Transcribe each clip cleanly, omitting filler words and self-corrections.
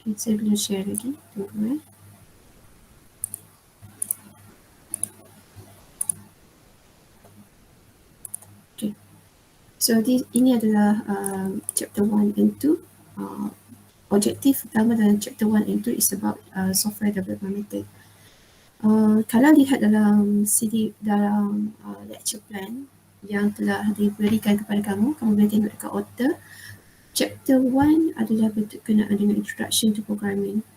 Okay, saya belum share lagi. Tunggu. Okay. So ini adalah chapter 1 and 2. Objektif utama dalam chapter 1 and 2 is about software development method. Kalau lihat dalam CD, dalam lecture plan yang telah diberikan kepada kamu boleh tengok dekat author. Chapter 1 adalah berkenaan dengan introduction to programming.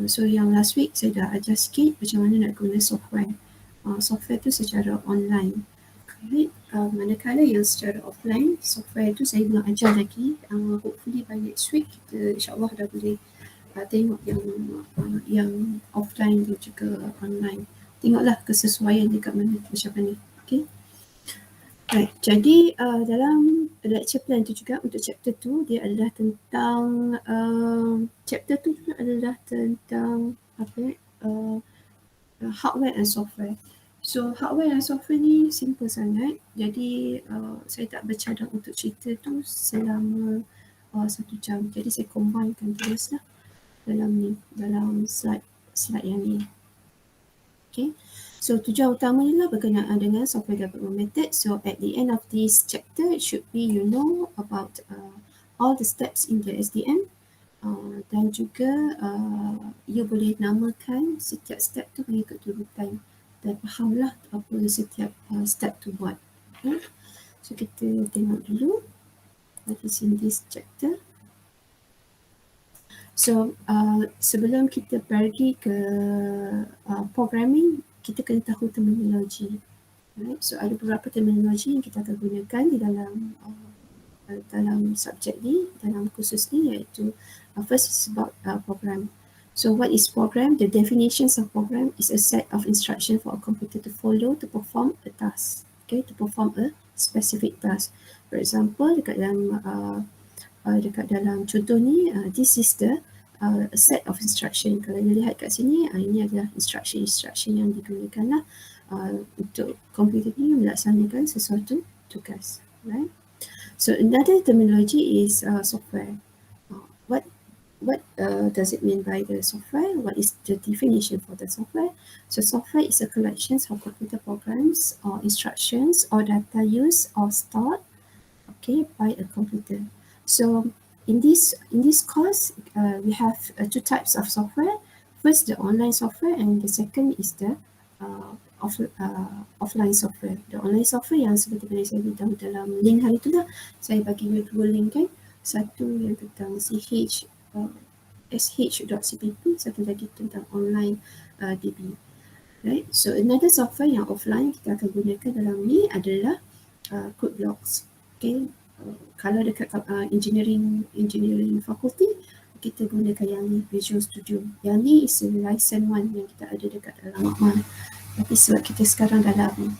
So yang last week saya dah ajar sikit macam mana nak guna software. Software tu secara online. Manakala yang secara offline, software tu saya belum ajar lagi. Hopefully by next week kita insyaAllah dah boleh tengok yang offline dan juga online. Tengoklah kesesuaian dekat mana macam mana. Okay. Right. Jadi dalam lecture plan tu juga untuk chapter 2 dia adalah tentang chapter 2 juga adalah tentang hardware and software. So hardware and software ni simple sangat. Jadi saya tak bercadang untuk cerita tu selama 1 jam. Jadi saya combinekan teruslah dalam slide yang ni. Okay. So tujuan utamanya berkenaan dengan software development method. So at the end of this chapter, it should be you know about all the steps in the SDM dan juga you boleh namakan setiap step tu mengikut urutan dan fahamlah apa setiap step tu buat. Okay. So kita tengok dulu what is in this chapter. So sebelum kita pergi ke programming, kita kena tahu terminologi. Right? So ada beberapa terminologi yang kita akan gunakan di dalam subjek ni, dalam kursus ni, iaitu first is about program. So what is program? The definitions of program is a set of instruction for a computer to follow to perform a task. Okay, to perform a specific task. For example, dekat dalam contoh ni, this is the a set of instruction. Kalau you lihat kat sini, ini adalah instruction yang digunakan lah untuk komputer ni melaksanakan sesuatu tugas. Right? So another terminology is software. What does it mean by the software? What is the definition for the software? So software is a collection of computer programs or instructions or data used or stored, okay, by a computer. So in this course, we have two types of software. First, the online software, and the second is the offline software. The online software yang seperti mana saya beritahu dalam link hari tu lah, saya bagi you dua link kan. Satu yang tentang sh.cpp, satu lagi tentang online DB. Right? So another software yang offline kita akan gunakan dalam ni adalah code blocks. Okay. Kalau dekat engineering faculty, kita gunakan yang ni, Visual Studio. Yang ni is a license one yang kita ada dekat dalam Akmal. Tapi sebab kita sekarang dalam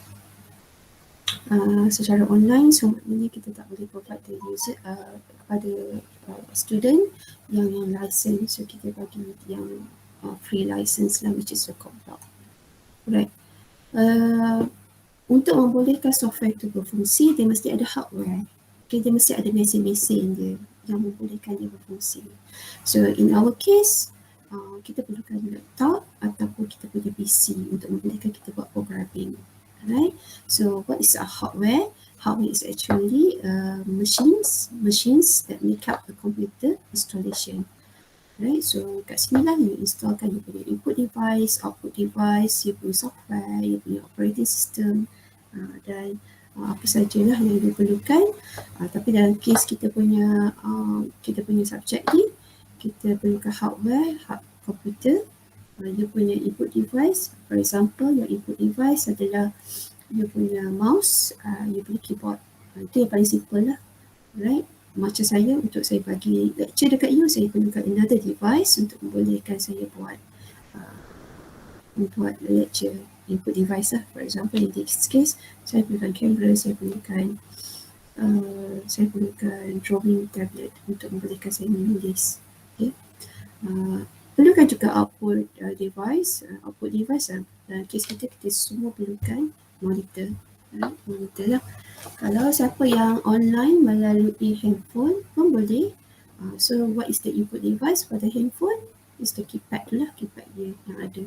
secara online, so maknanya kita tak boleh provide the user kepada student yang license. So kita bagi yang free license lah, which is a code block. Right. Untuk membolehkan software itu berfungsi, dia mesti ada hardware. Okay, dia mesti ada mesin-mesin dia yang membolehkan dia berfungsi. So in our case, kita perlukan laptop ataupun kita punya PC untuk membolehkan kita buat programming. Alright. So what is a hardware? Hardware is actually machines that make up a computer installation. Right. So kat sini lah you installkan you punya input device, output device, you punya software, you punya operating system dan apa sajalah yang diperlukan. Tapi dalam kes kita punya subjek ni, kita perlukan hardware, komputer, you punya input device. For example, your input device adalah you punya mouse, you punya keyboard. Itu yang paling simple lah. Right? Macam saya, untuk saya bagi lecture dekat you, saya gunakan another device untuk membolehkan saya buat lecture. Input device lah. For example, in this case, saya gunakan kamera, saya gunakan drawing tablet untuk membolehkan saya menulis. Okay. Perlukan juga output device. Output device dalam kes kita semua perlukan monitor. Monitor lah. Kalau siapa yang online melalui handphone pun boleh So what is the input device for the handphone? Is the keypad tu lah, keypad dia yang ada,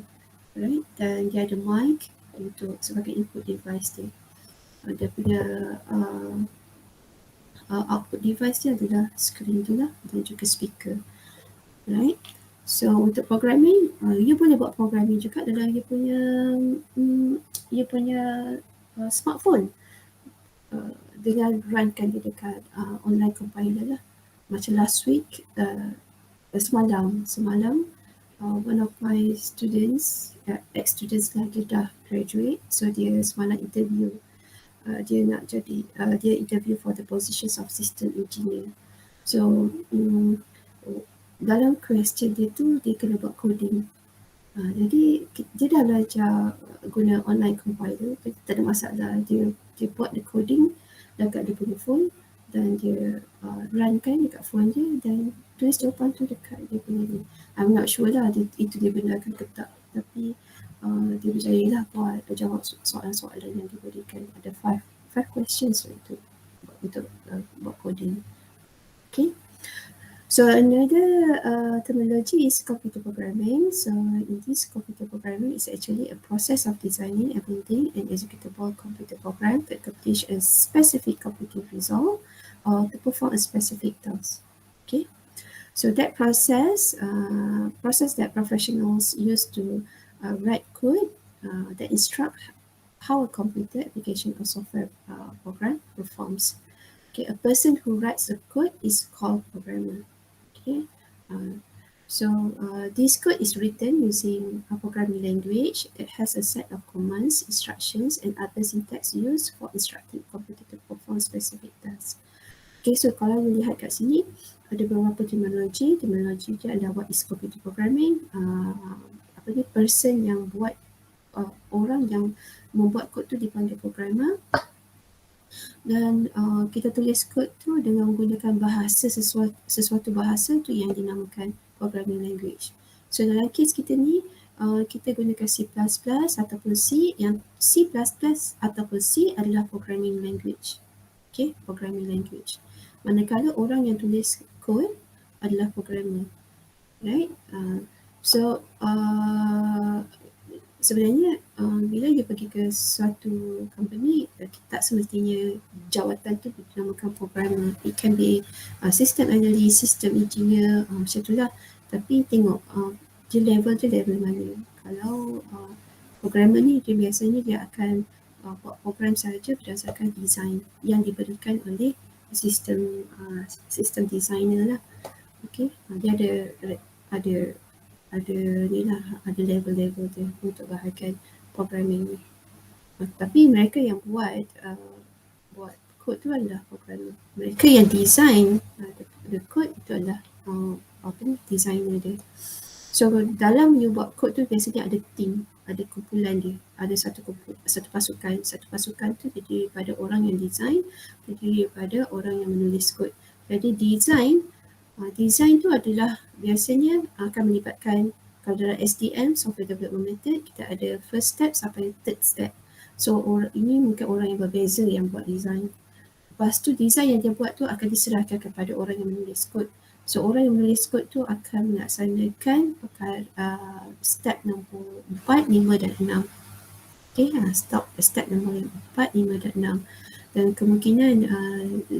right? Dan dia ada mic untuk sebagai input device dia. Dia punya output device dia adalah screen tu lah dan juga speaker, right? So untuk programming, you boleh buat programming juga dalam you punya smartphone dengan runkan dia dekat online compiler lah. Macam last week, semalam one of my students, ex-students lah, dia dah graduate, so dia semalam interview. Dia nak jadi, dia interview for the positions of system engineer. So dalam question dia tu, dia kena buat coding. Jadi dia dah belajar guna online compiler, tak ada masalah. Dia buat the coding dekat dia punya phone dan dia runkan dekat phone dia dan tulis jawapan tu dekat dia punya ni. I'm not sure lah itu dia benarkan ke tak, tapi dia berjaya lah buat jawab soalan-soalan yang diberikan. Ada five questions untuk buat coding. Okay. So another terminology is computer programming. So in this computer programming is actually a process of designing and building an executable computer program to accomplish a specific computing result or to perform a specific task. Okay. So that process that professionals use to write code that instruct how a computer application or software program performs. Okay, a person who writes the code is called programmer. Okay, so this code is written using a programming language. It has a set of commands, instructions, and other syntax used for instructing computer to perform specific tasks. Okay, so kalau melihat kat sini, ada beberapa terminologi. Terminologi dia adalah what is computer programming, person yang buat, orang yang membuat kod tu dipanggil programmer. Dan kita tulis kod tu dengan menggunakan bahasa sesuatu bahasa tu yang dinamakan programming language. So dalam kes kita ni, kita gunakan C++ ataupun C, yang C++ ataupun C adalah programming language. Okay, programming language. Manakala orang yang tulis kod adalah programmer, right? So sebenarnya bila you pergi ke suatu company, tak semestinya jawatan tu dinamakan programmer. It can be system analyst, system engineer, macam tu lah. Tapi tengok dia level mana. Kalau programmer ni, dia biasanya dia akan buat program sahaja berdasarkan design yang diberikan oleh sistem designer lah. Okay, dia ada ni lah, ada level-level dia untuk bahagian programming ni. Tapi mereka yang buat code tu adalah programmer. Mereka yang design the code itu adalah designer dia. So dalam you buat code tu biasanya ada team, ada kumpulan dia, ada satu pasukan. Satu pasukan tu terdiri daripada orang yang design, terdiri daripada orang yang menulis code. Jadi design tu adalah biasanya akan melibatkan, kalau dalam SDM, Software Development Method, kita ada first step sampai third step. So ini mungkin orang yang berbeza yang buat design. Lepas tu design yang dia buat tu akan diserahkan kepada orang yang menulis kod. So orang yang menulis kod tu akan melaksanakan step nombor 4, 5 dan 6. Okay, step nombor 4, 5 dan 6. Dan kemungkinan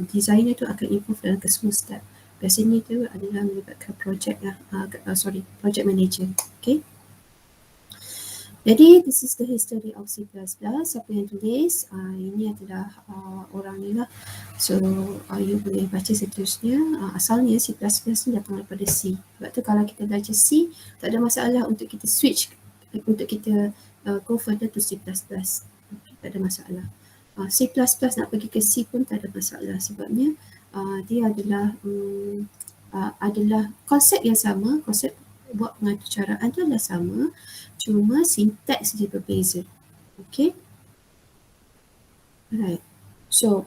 designer tu akan involve dalam kesemua step. Biasanya itu adalah melibatkan project manager. Okay. Jadi this is the history of C++. Siapa yang tulis, ini adalah orang ni lah. So you boleh baca seterusnya. Asalnya C++ ni datang daripada C. Sebab tu kalau kita belajar C, tak ada masalah untuk kita switch, untuk kita go further to C++. Tak ada masalah. C++ nak pergi ke C pun tak ada masalah, sebabnya dia adalah konsep yang sama, konsep buat pengaturcaraan tu adalah sama, cuma sintaks dia berbeza. Okay. Alright. So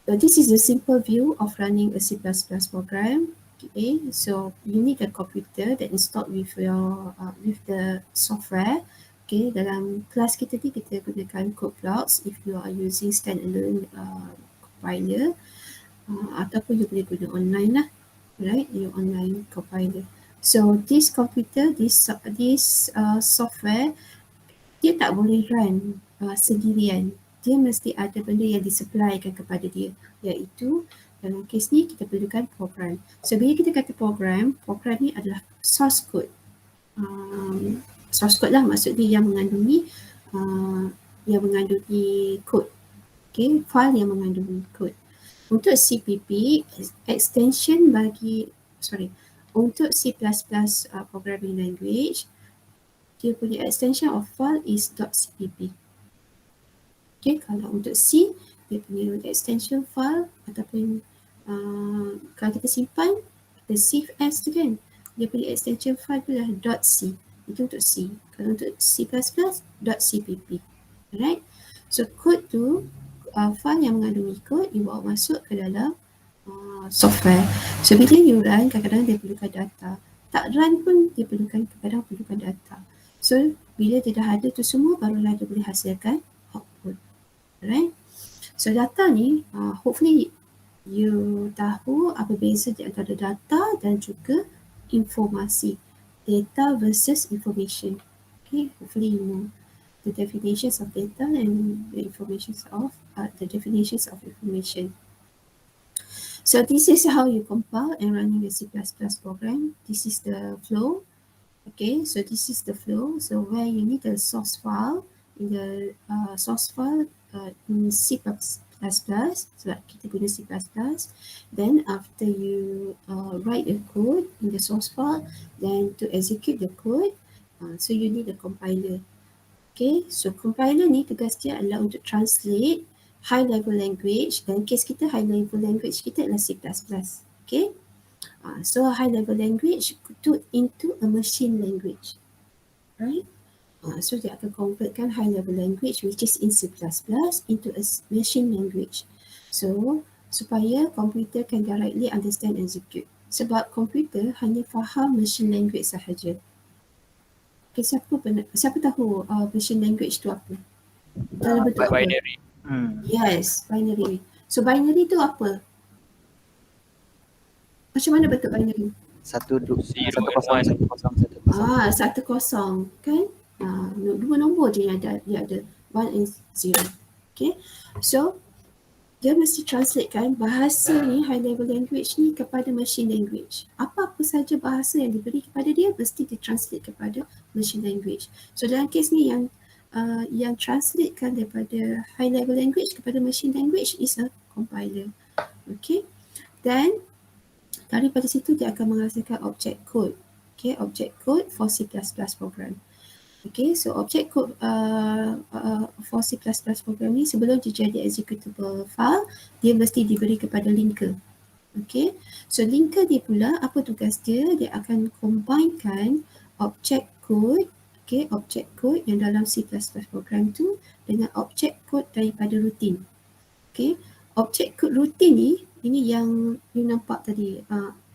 this is a simple view of running a C++ program. Okay. So you need a computer that installed with the software. Okay. Dalam kelas kita ni kita gunakan code blocks if you are using standalone compiler. Ataupun you boleh guna online lah. right? Your online compiler. So this computer, this software, dia tak boleh run sendirian. Dia mesti ada benda yang disupplykan kepada dia, iaitu dalam kes ni kita perlukan program. So bila kita kata program ni adalah source code. Source code lah maksudnya yang mengandungi kod. Okay, file yang mengandungi kod. Untuk CPP, extension untuk C++ programming language, dia punya extension of file is .cpp. Okay, kalau untuk C, dia punya extension file ataupun kalau kita simpan, kita save as tu kan, dia punya extension file tu adalah .c. Itu untuk C. Kalau untuk C++, .cpp. Alright. So kod tu, file yang mengandungi kod, you bawa masuk ke dalam software. So bila you run, kadang-kadang dia perlukan data. Tak run pun dia kadang-kadang perlukan data. So bila dia dah ada tu semua, barulah dia boleh hasilkan output. Alright. So data ni, hopefully you tahu apa beza di antara data dan juga informasi. Data versus information. Okay, hopefully you know the definitions of data and the definitions of information. So this is how you compile and running a C++ program. This is the flow. Okay, so this is the flow. So where you need a source file, in the source file in C++, so kita guna C++. Then after you write the code in the source file, then to execute the code, so you need a compiler. Okay, so compiler ni tugas dia adalah untuk translate high level language. Dalam kes kita, high level language kita adalah C++. Okay, so high level language into a machine language, right? So dia akan convertkan high level language which is in C++ into a machine language. So supaya komputer can directly understand and execute. Sebab komputer hanya faham machine language sahaja. Okay, siapa tahu machine language tu apa? Dalam bentuk binary. Yes, binary. So binary tu apa? Macam mana bentuk binary? 1 kosong kan? Dua nombor je yang dia ada 1 and 0. Okay, so dia mesti translatekan bahasa ni, high level language ni kepada machine language. Apa-apa saja bahasa yang diberi kepada dia mesti ditranslate kepada machine language. So dalam kes ni yang translatekan daripada high level language kepada machine language is a compiler. Okay, then daripada situ dia akan menghasilkan object code. Okay, object code for C++ program. Okay, so object code for C++ program ni sebelum dia jadi executable file, dia mesti diberi kepada linker. Okay, so linker dia pula apa tugas dia? Dia akan combinekan object code, okay, object code yang dalam C++ program tu dengan object code daripada routine. Okay, object code routine ni, ini yang you nampak tadi,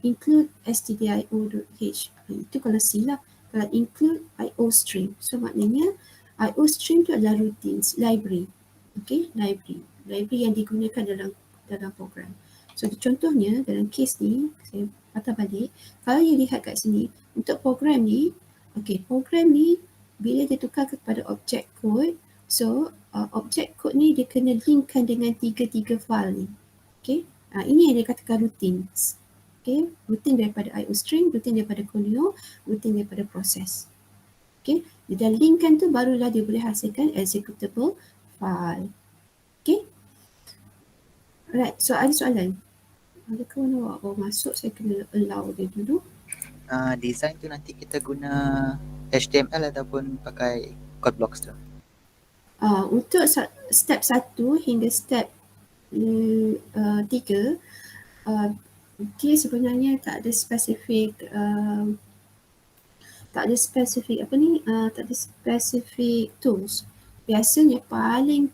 include stdio.h. Itu kalau C lah. Kalau include IO stream. So maknanya IO stream tu adalah routines, library. Okay, library yang digunakan dalam program. So contohnya dalam kes ni, saya patah balik, kalau you lihat kat sini, untuk program ni, okay, program ni bila dia tukar kepada object code, so object code ni dia kena linkkan dengan tiga file ni. Okay, ini yang dia katakan routines. Okay, routine daripada IO stream, routine daripada Conio, routine daripada proses. Okay, dia dah linkkan tu barulah dia boleh hasilkan executable file. Okay, alright, so ada soalan? Adakah mana awak masuk, saya kena allow dia dulu. Design tu nanti kita guna HTML ataupun pakai code blocks tu? Untuk step 1 hingga step 3, dia sebenarnya tak ada spesifik tak ada spesifik tools. Biasanya paling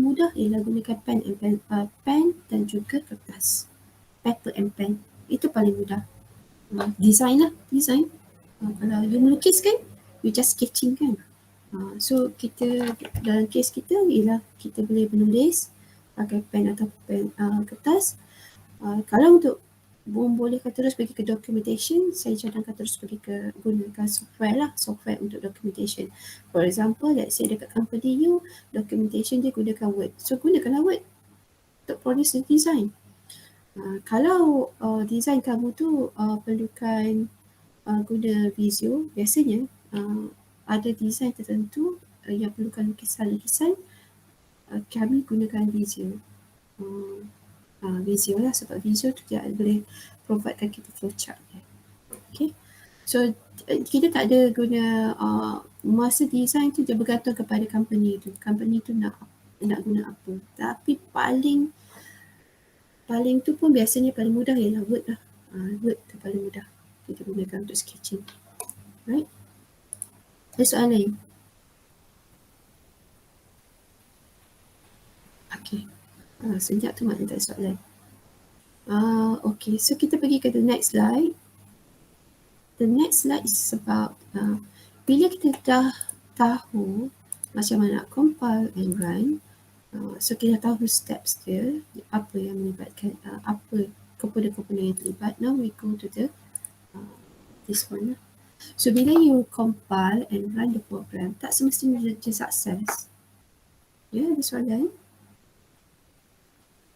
mudah ialah gunakan pen dan juga kertas, paper and pen. Itu paling mudah. Design. Kalau you melukis kan, you just sketching kan. So kita dalam kes kita ialah kita boleh menulis pakai pen atau pen kertas. Kalau untuk membolehkan terus pergi ke documentation, saya cadangkan terus pergi ke gunakan software untuk documentation. For example, let's say dekat company you, documentation dia gunakan Word. So gunakanlah Word untuk produce design. Kalau design kamu tu perlukan guna Visio, biasanya ada design tertentu yang perlukan lukisan-lukisan, kami gunakan Visio. Visio lah, sebab Visio tu dia boleh providekan kita flowchart. Okay. So kita tak ada guna masa design tu dia bergantung kepada company tu. Company tu nak guna apa. Tapi paling tu pun biasanya paling mudah ialah Word lah. Word tu paling mudah kita gunakan untuk sketching. Right? Ada soalan lain? Okay. Sejak tu maknanya tak ada soalan. Okay, so kita pergi ke the next slide. The next slide is about bila kita dah tahu macam mana nak compile and run, so kita tahu steps dia, apa yang melibatkan, apa komponen-komponen yang terlibat. Now we go to the this one. So bila you compile and run the program, tak semestinya dia sukses. Ya, ada soalan?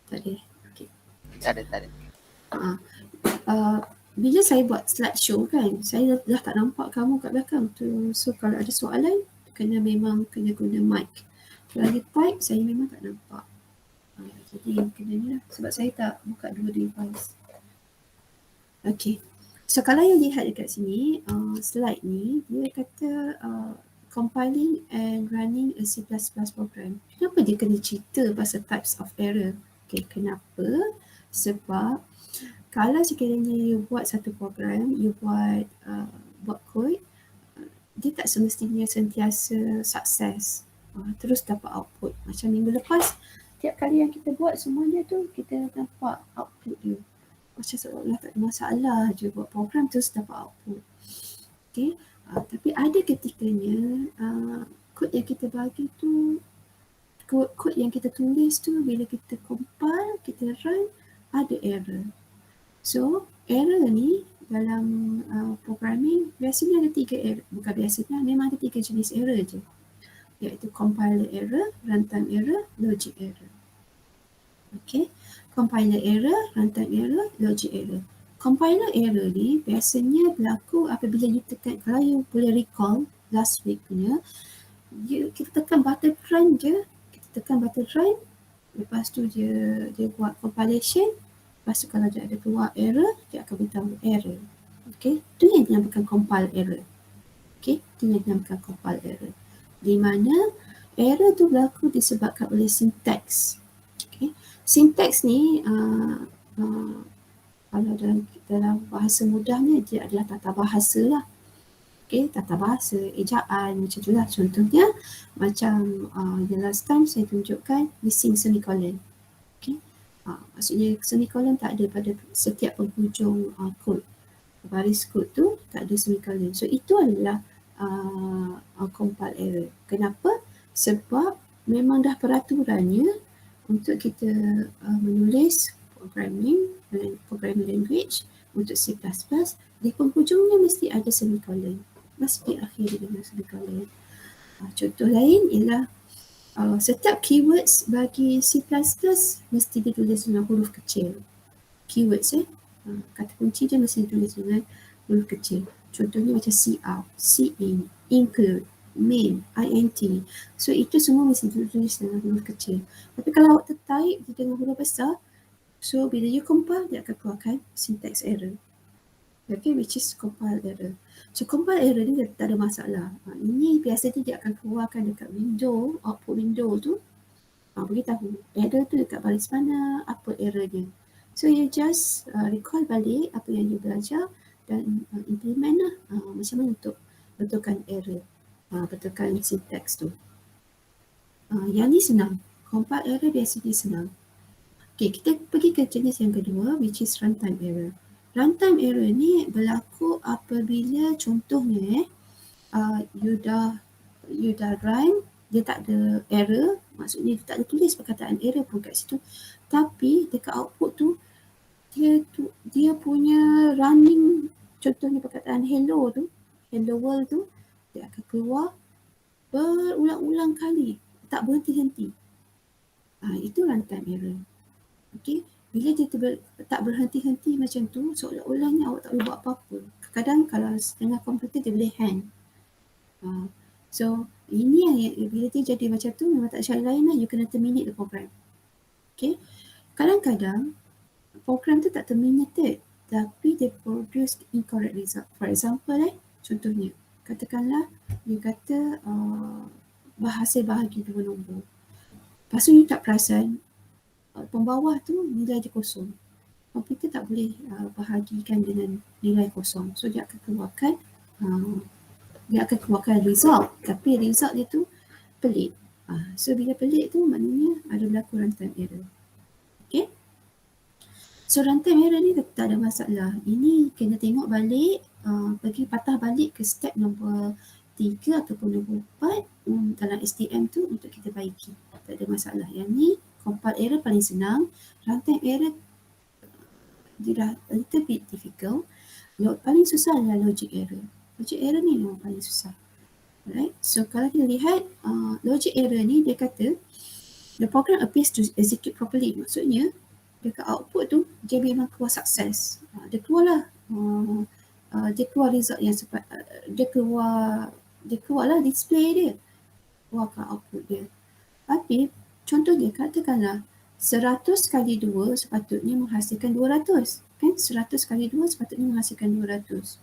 Tak ada. Okay. Tak ada. Bila saya buat slideshow kan, saya dah tak nampak kamu kat belakang tu. So kalau ada soalan, memang kena guna mic. Kalau ada type, saya memang tak nampak. Jadi kena ni lah, sebab saya tak buka dua device. Okay. So kalau you lihat dekat sini, slide ni, dia kata compiling and running a C++ program. Kenapa dia kena cerita pasal types of error? Okay, kenapa? Sebab kalau sekiranya you buat satu program, you buat code, dia tak semestinya sentiasa sukses, terus dapat output. Macam minggu lepas, tiap kali yang kita buat semuanya tu, kita dapat output dia. Macam seolah tak ada masalah je buat program terus dapat output. Okay. Tapi ada ketikanya kod yang kita bagi tu, kod yang kita tulis tu, bila kita compile, kita run, ada error. So error ni dalam programming biasanya ada 3 error. Bukan biasanya, memang ada 3 jenis error je, iaitu compiler error, runtime error, logic error. Okay, compiler error, runtime error, logic error. Compiler error ni biasanya berlaku apabila you tekan, kalau you boleh recall last week punya, kita tekan button run je, lepas tu dia buat compilation, lepas tu kalau dia ada keluar error, dia akan beritahu error. Okay, tu yang dinamakan compile error. Okay, tu yang dinamakan compile error, di mana error tu berlaku disebabkan oleh syntax. Okay, syntax ni kalau dalam bahasa mudahnya dia adalah tata bahasa lah. Okay, tata bahasa, ejaan, macam tu lah. Contohnya macam the last time saya tunjukkan missing semicolon. Okay, maksudnya semicolon tak ada pada setiap penghujung kod. Baris kod tu tak ada semicolon. So itu adalah compile error. Kenapa? Sebab memang dah peraturannya untuk kita menulis programming language untuk C++, di penghujungnya mesti ada semicolon, mesti diakhiri dengan semicolon. Contoh lain ialah setiap keywords bagi C++ mesti ditulis dengan huruf kecil. Keywords kata kunci dia mesti ditulis dengan huruf kecil. Contohnya macam cout, cin, include, main, int. So itu semua mesti ditulis dengan huruf kecil. Tapi kalau awak type dengan huruf besar, so bila you compile, dia akan keluarkan syntax error. Okay, which is compile error. So compile error ni tak ada masalah. Ini biasanya dia akan keluarkan dekat window, output window tu. Beritahu error tu dekat baris mana, apa error dia. So you just recall balik apa yang you belajar dan implement lah macam mana untuk betulkan error, betulkan syntax tu. Yang ni senang. Compile error biasanya senang. Okay, kita pergi ke jenis yang kedua, which is runtime error. Runtime error ni berlaku apabila contohnya you dah run, dia tak ada error, maksudnya dia tak ada tulis perkataan error pun kat situ, tapi dekat output tu dia punya running, contohnya perkataan hello tu, hello world tu, dia akan keluar berulang-ulang kali, tak berhenti-henti. Itu runtime error. Okey, bila dia tak berhenti-henti macam tu, seolah-olahnya awak tak boleh buat apa-apa. Kadang kalau setengah komputer dia boleh hang. So ini yang bila dia jadi macam tu, memang tak ada cara lain lah, you kena terminate the program. Okay, kadang-kadang program tu tak terminated, tapi dia produce incorrect result. For example, contohnya, katakanlah you kata hasil bahagi 2 nombor. Lepas tu you tak perasan pembawah tu nilai dia kosong. Komputer tak boleh bahagikan dengan nilai kosong. So dia akan keluarkan result, tapi result dia tu pelik. So bila pelik tu maknanya ada berlaku runtime error. Okay. So runtime error ni tak ada masalah. Ini kena tengok balik, pergi patah balik ke step nombor 3 ataupun nombor 4 dalam STM tu untuk kita baiki. Tak ada masalah. Yang ni compile error paling senang. Runtime error dia a little bit difficult. Paling susah adalah logic error. Logic error ni memang paling susah. Alright. So kalau kita lihat logic error ni, dia kata the program appears to execute properly. Maksudnya dekat output tu dia memang keluar sukses. Dia keluarlah dia keluar result yang dia keluarlah display dia, keluarkan output dia. Tapi contohnya katakanlah 100 kali 2 sepatutnya menghasilkan 200. Kan 100 kali 2 sepatutnya menghasilkan 200.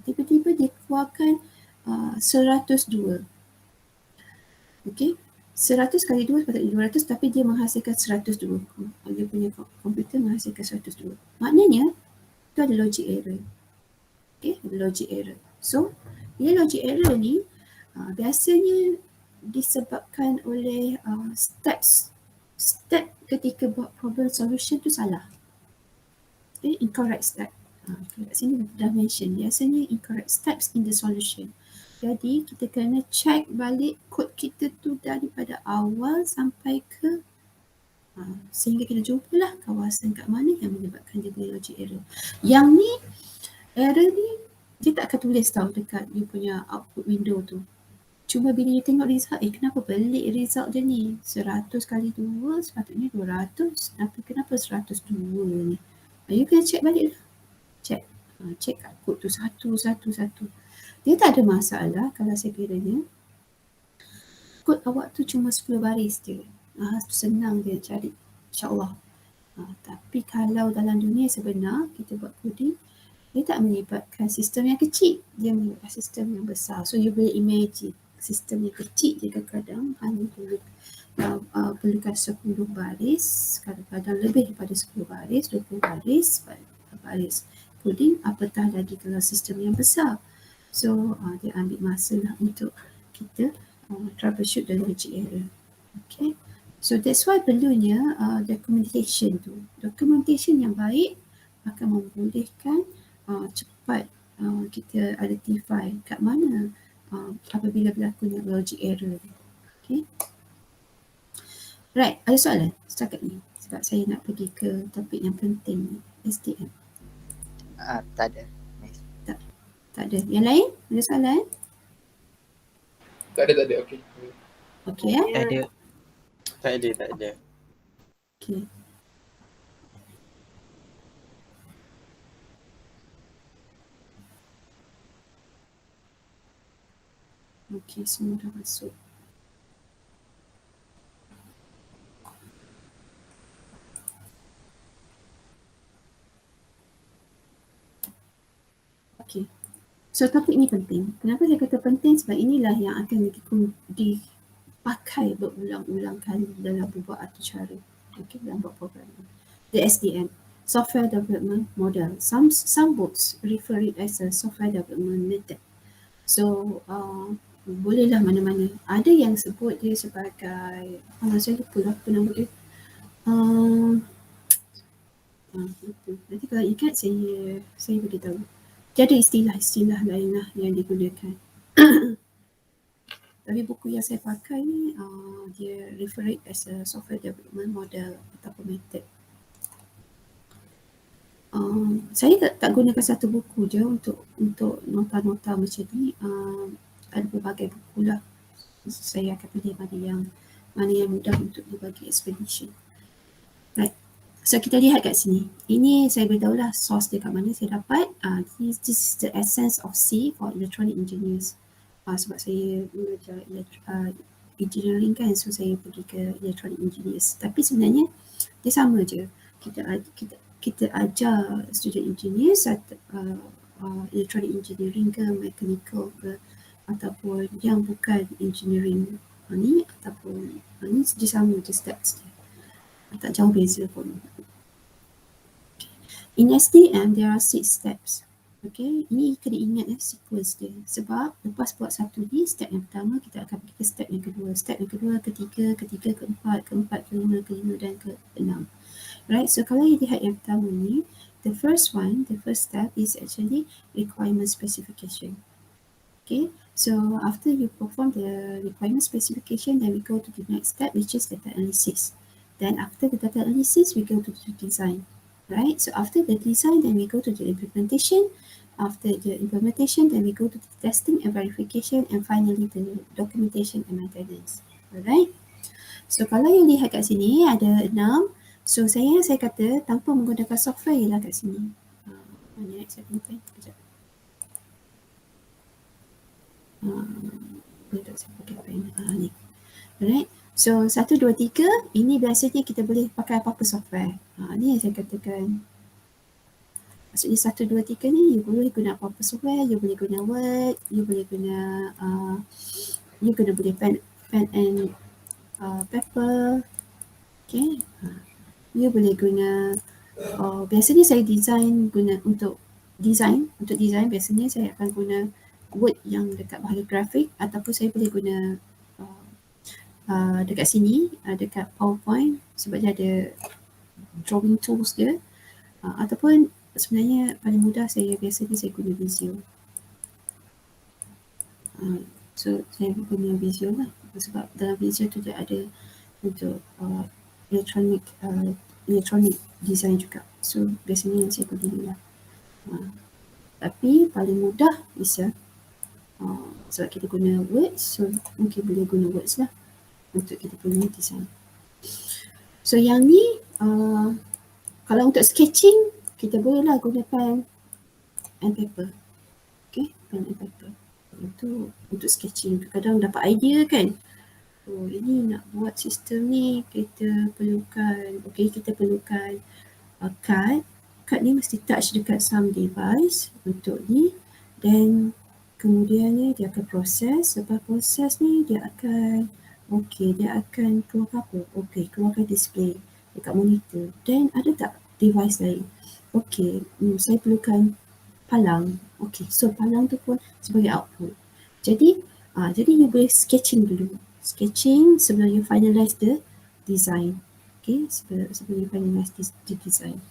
Tiba-tiba dia keluarkan 102. Okey. 100 kali 2 sepatutnya 200, tapi dia menghasilkan 102. Dia punya komputer menghasilkan 102. Maknanya itu ada logic error. Okay, ada logic error. So, bila logic error ni biasanya disebabkan oleh step ketika buat problem solution tu salah. Okay, incorrect step. Kat sini dah mention, biasanya incorrect steps in the solution. Jadi kita kena check balik kod kita tu daripada awal sampai ke sehingga kita jumpalah kawasan kat mana yang menyebabkan dia punya logic error. Yang ni, error ni dia tak akan tulis tau dekat you punya output window tu. Cuma bila you tengok result, kenapa pelik result dia ni? 100 kali 2 sepatutnya 200. Kenapa 102 ni? You kena check balik lah. Check kod tu satu. Dia tak ada masalah kalau sekiranya kod awak tu cuma 10 baris je. Senang dia cari, insyaAllah. Tapi kalau dalam dunia sebenar kita buat coding, dia tak melibatkan sistem yang kecil, dia melibatkan sistem yang besar. So you boleh imagine sistem yang kecil je kadang-kadang hanya perlukan 10 baris, kadang-kadang lebih daripada 10 baris, 20 baris coding, apatah lagi kalau sistem yang besar. So dia ambil masa lah untuk kita troubleshoot the logic error. Okay. So that's why perlunya documentation tu. Documentation yang baik akan membolehkan cepat kita identify kat mana apabila berlakunya logic error. Okay. Right, ada soalan setakat ni? Sebab saya nak pergi ke topik yang penting ni, STM. Tak ada. Nice. Tak ada. Yang lain? Ada soalan? Tak ada. Okey. Okey ya? Tak ada. Okey. Okey, semua dah masuk. Okey. So topik ni penting. Kenapa saya kata penting? Sebab inilah yang akan dipakai berulang-ulang kali dalam berbuat atau cara. Okey, dalam buat program. The SDM, Software Development Model. Some books refer it as a software development method. So bolehlah mana-mana. Ada yang sebut dia sebagai saya lupa apa nama dia. Nanti kalau ingat saya beritahu. Jadi istilah-istilah lain lah yang digunakan. Tapi buku yang saya pakai ni dia refer it as a software development model ataupun method. Saya tak gunakan satu buku je untuk nota-nota macam ni. Ada berbagai buku lah. Saya akan pilih mana yang mudah untuk dibagi expedition. Right. So kita lihat kat sini. Ini saya beritahu lah source dia kat mana saya dapat. This is the essence of C for electronic engineers. Sebab saya belajar engineering kan, so saya pergi ke electronic engineers. Tapi sebenarnya dia sama je. Kita ajar student engineers electronic engineering ke mechanical ke ataupun yang bukan engineering ni ataupun ni dia sama je steps dia. Tak jauh beza pun. In STM there are 6 steps. Okay, ini kena ingat sequence dia. Sebab lepas buat satu ni, step yang pertama, kita akan pergi ke step yang kedua. Step yang kedua, ketiga, keempat, kelima dan keenam. Right, so kalau you lihat yang pertama ni, the first step is actually requirement specification. Okay, so after you perform the requirement specification, then we go to the next step, which is data analysis. Then after the data analysis, we go to the design. Right, so after the design, then we go to the implementation. After the implementation, then we go to the testing and verification, and finally the documentation and maintenance. Alright. So kalau you lihat kat sini ada 6. So saya kata tanpa menggunakan software lah kat sini. Mana saya punya pen? Sekejap. Saya pakai pen. Ni. Alright. So 1, 2, 3 ini biasanya kita boleh pakai apa-apa software. Ni yang saya katakan. Maksudnya 1, 2, 3 ni you boleh guna apa-apa software, you boleh guna Word, you boleh guna boleh pen and paper. Okay. You boleh guna biasanya saya untuk design biasanya saya akan guna Word yang dekat bahagian grafik ataupun saya boleh guna dekat sini dekat PowerPoint sebab dia ada drawing tools dia ataupun sebenarnya paling mudah biasanya saya guna Visio. So saya guna Visio lah sebab dalam Visio tu dia ada untuk electronic design juga. So biasanya yang saya guna lah. Tapi paling mudah bisa sebab kita guna Words, so mungkin boleh guna Words lah untuk kita punya design. So yang ni kalau untuk sketching kita bolehlah guna pen and paper. Okay, pen and paper. Itu untuk sketching. Kadang dapat idea kan. Oh, ini nak buat sistem ni kita perlukan card. Card ni mesti touch dekat some device untuk ni. Then kemudiannya dia akan proses. Lepas proses ni dia akan keluar apa? Keluarkan display dekat monitor. Then ada tak device lain? Saya perlukan palang. So palang tu pun sebagai output. Jadi you boleh sketching dulu. Sketching sebelum you finalize the design. Sebelum you finalize the design.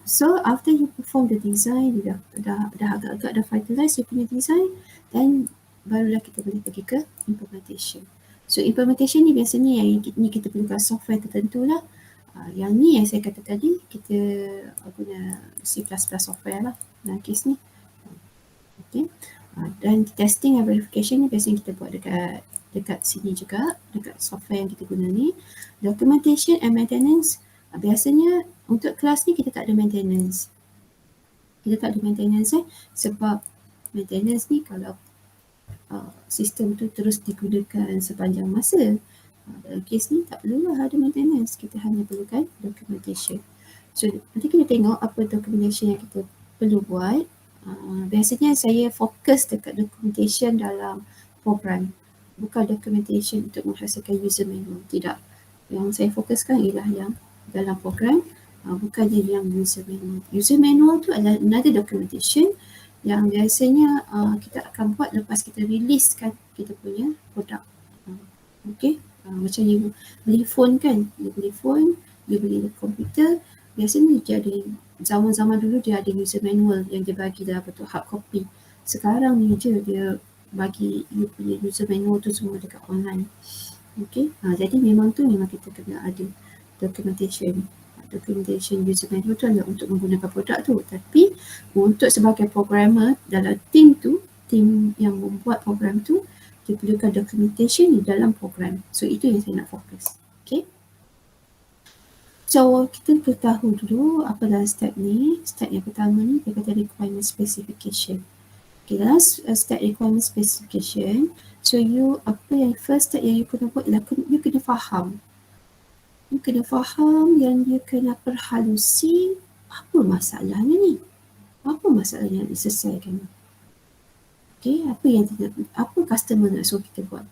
So after you perform the design, dah agak-agak dah finalize you punya design, then barulah kita boleh pergi ke implementation. So implementation ni biasanya yang ni kita perlukan software tertentu lah. Yang ni yang saya kata tadi, kita guna C++ software lah dalam kes ni. Okay. Dan testing and verification ni biasanya kita buat dekat sini juga, dekat software yang kita guna ni. Documentation and maintenance, biasanya untuk kelas ni kita tak ada maintenance. Sebab maintenance ni kalau sistem tu terus digunakan sepanjang masa. Dalam kes ni tak perlulah ada maintenance, kita hanya perlukan documentation. So nanti kita tengok apa documentation yang kita perlu buat. Biasanya saya fokus dekat documentation dalam program, bukan documentation untuk menghasilkan user manual, tidak. Yang saya fokuskan ialah yang dalam program, bukannya yang user manual. User manual tu adalah another documentation yang biasanya kita akan buat lepas kita releasekan kita punya produk. Macam you beli phone kan, you beli komputer, biasanya dia ada zaman-zaman dulu dia ada user manual yang dia bagi dalam bentuk hard copy. Sekarang ni je dia bagi you punya user manual tu semua dekat online. Jadi memang kita kena ada documentation documentation user manual tu adalah untuk menggunakan produk tu, tapi untuk sebagai programmer dalam tim yang membuat program tu, dia perlukan documentation di dalam program. So itu yang saya nak fokus. Okay. So kita tahu dulu apa dalam step ni. Step yang pertama ni dia kata requirement specification. Okay, dalam step requirement specification, so apa yang first step yang you kena buat ialah you kena faham. You kena faham yang you kena perhalusi apa masalahnya ni. Apa masalah yang diselesaikan. Okay, apa customer nak suruh kita buat.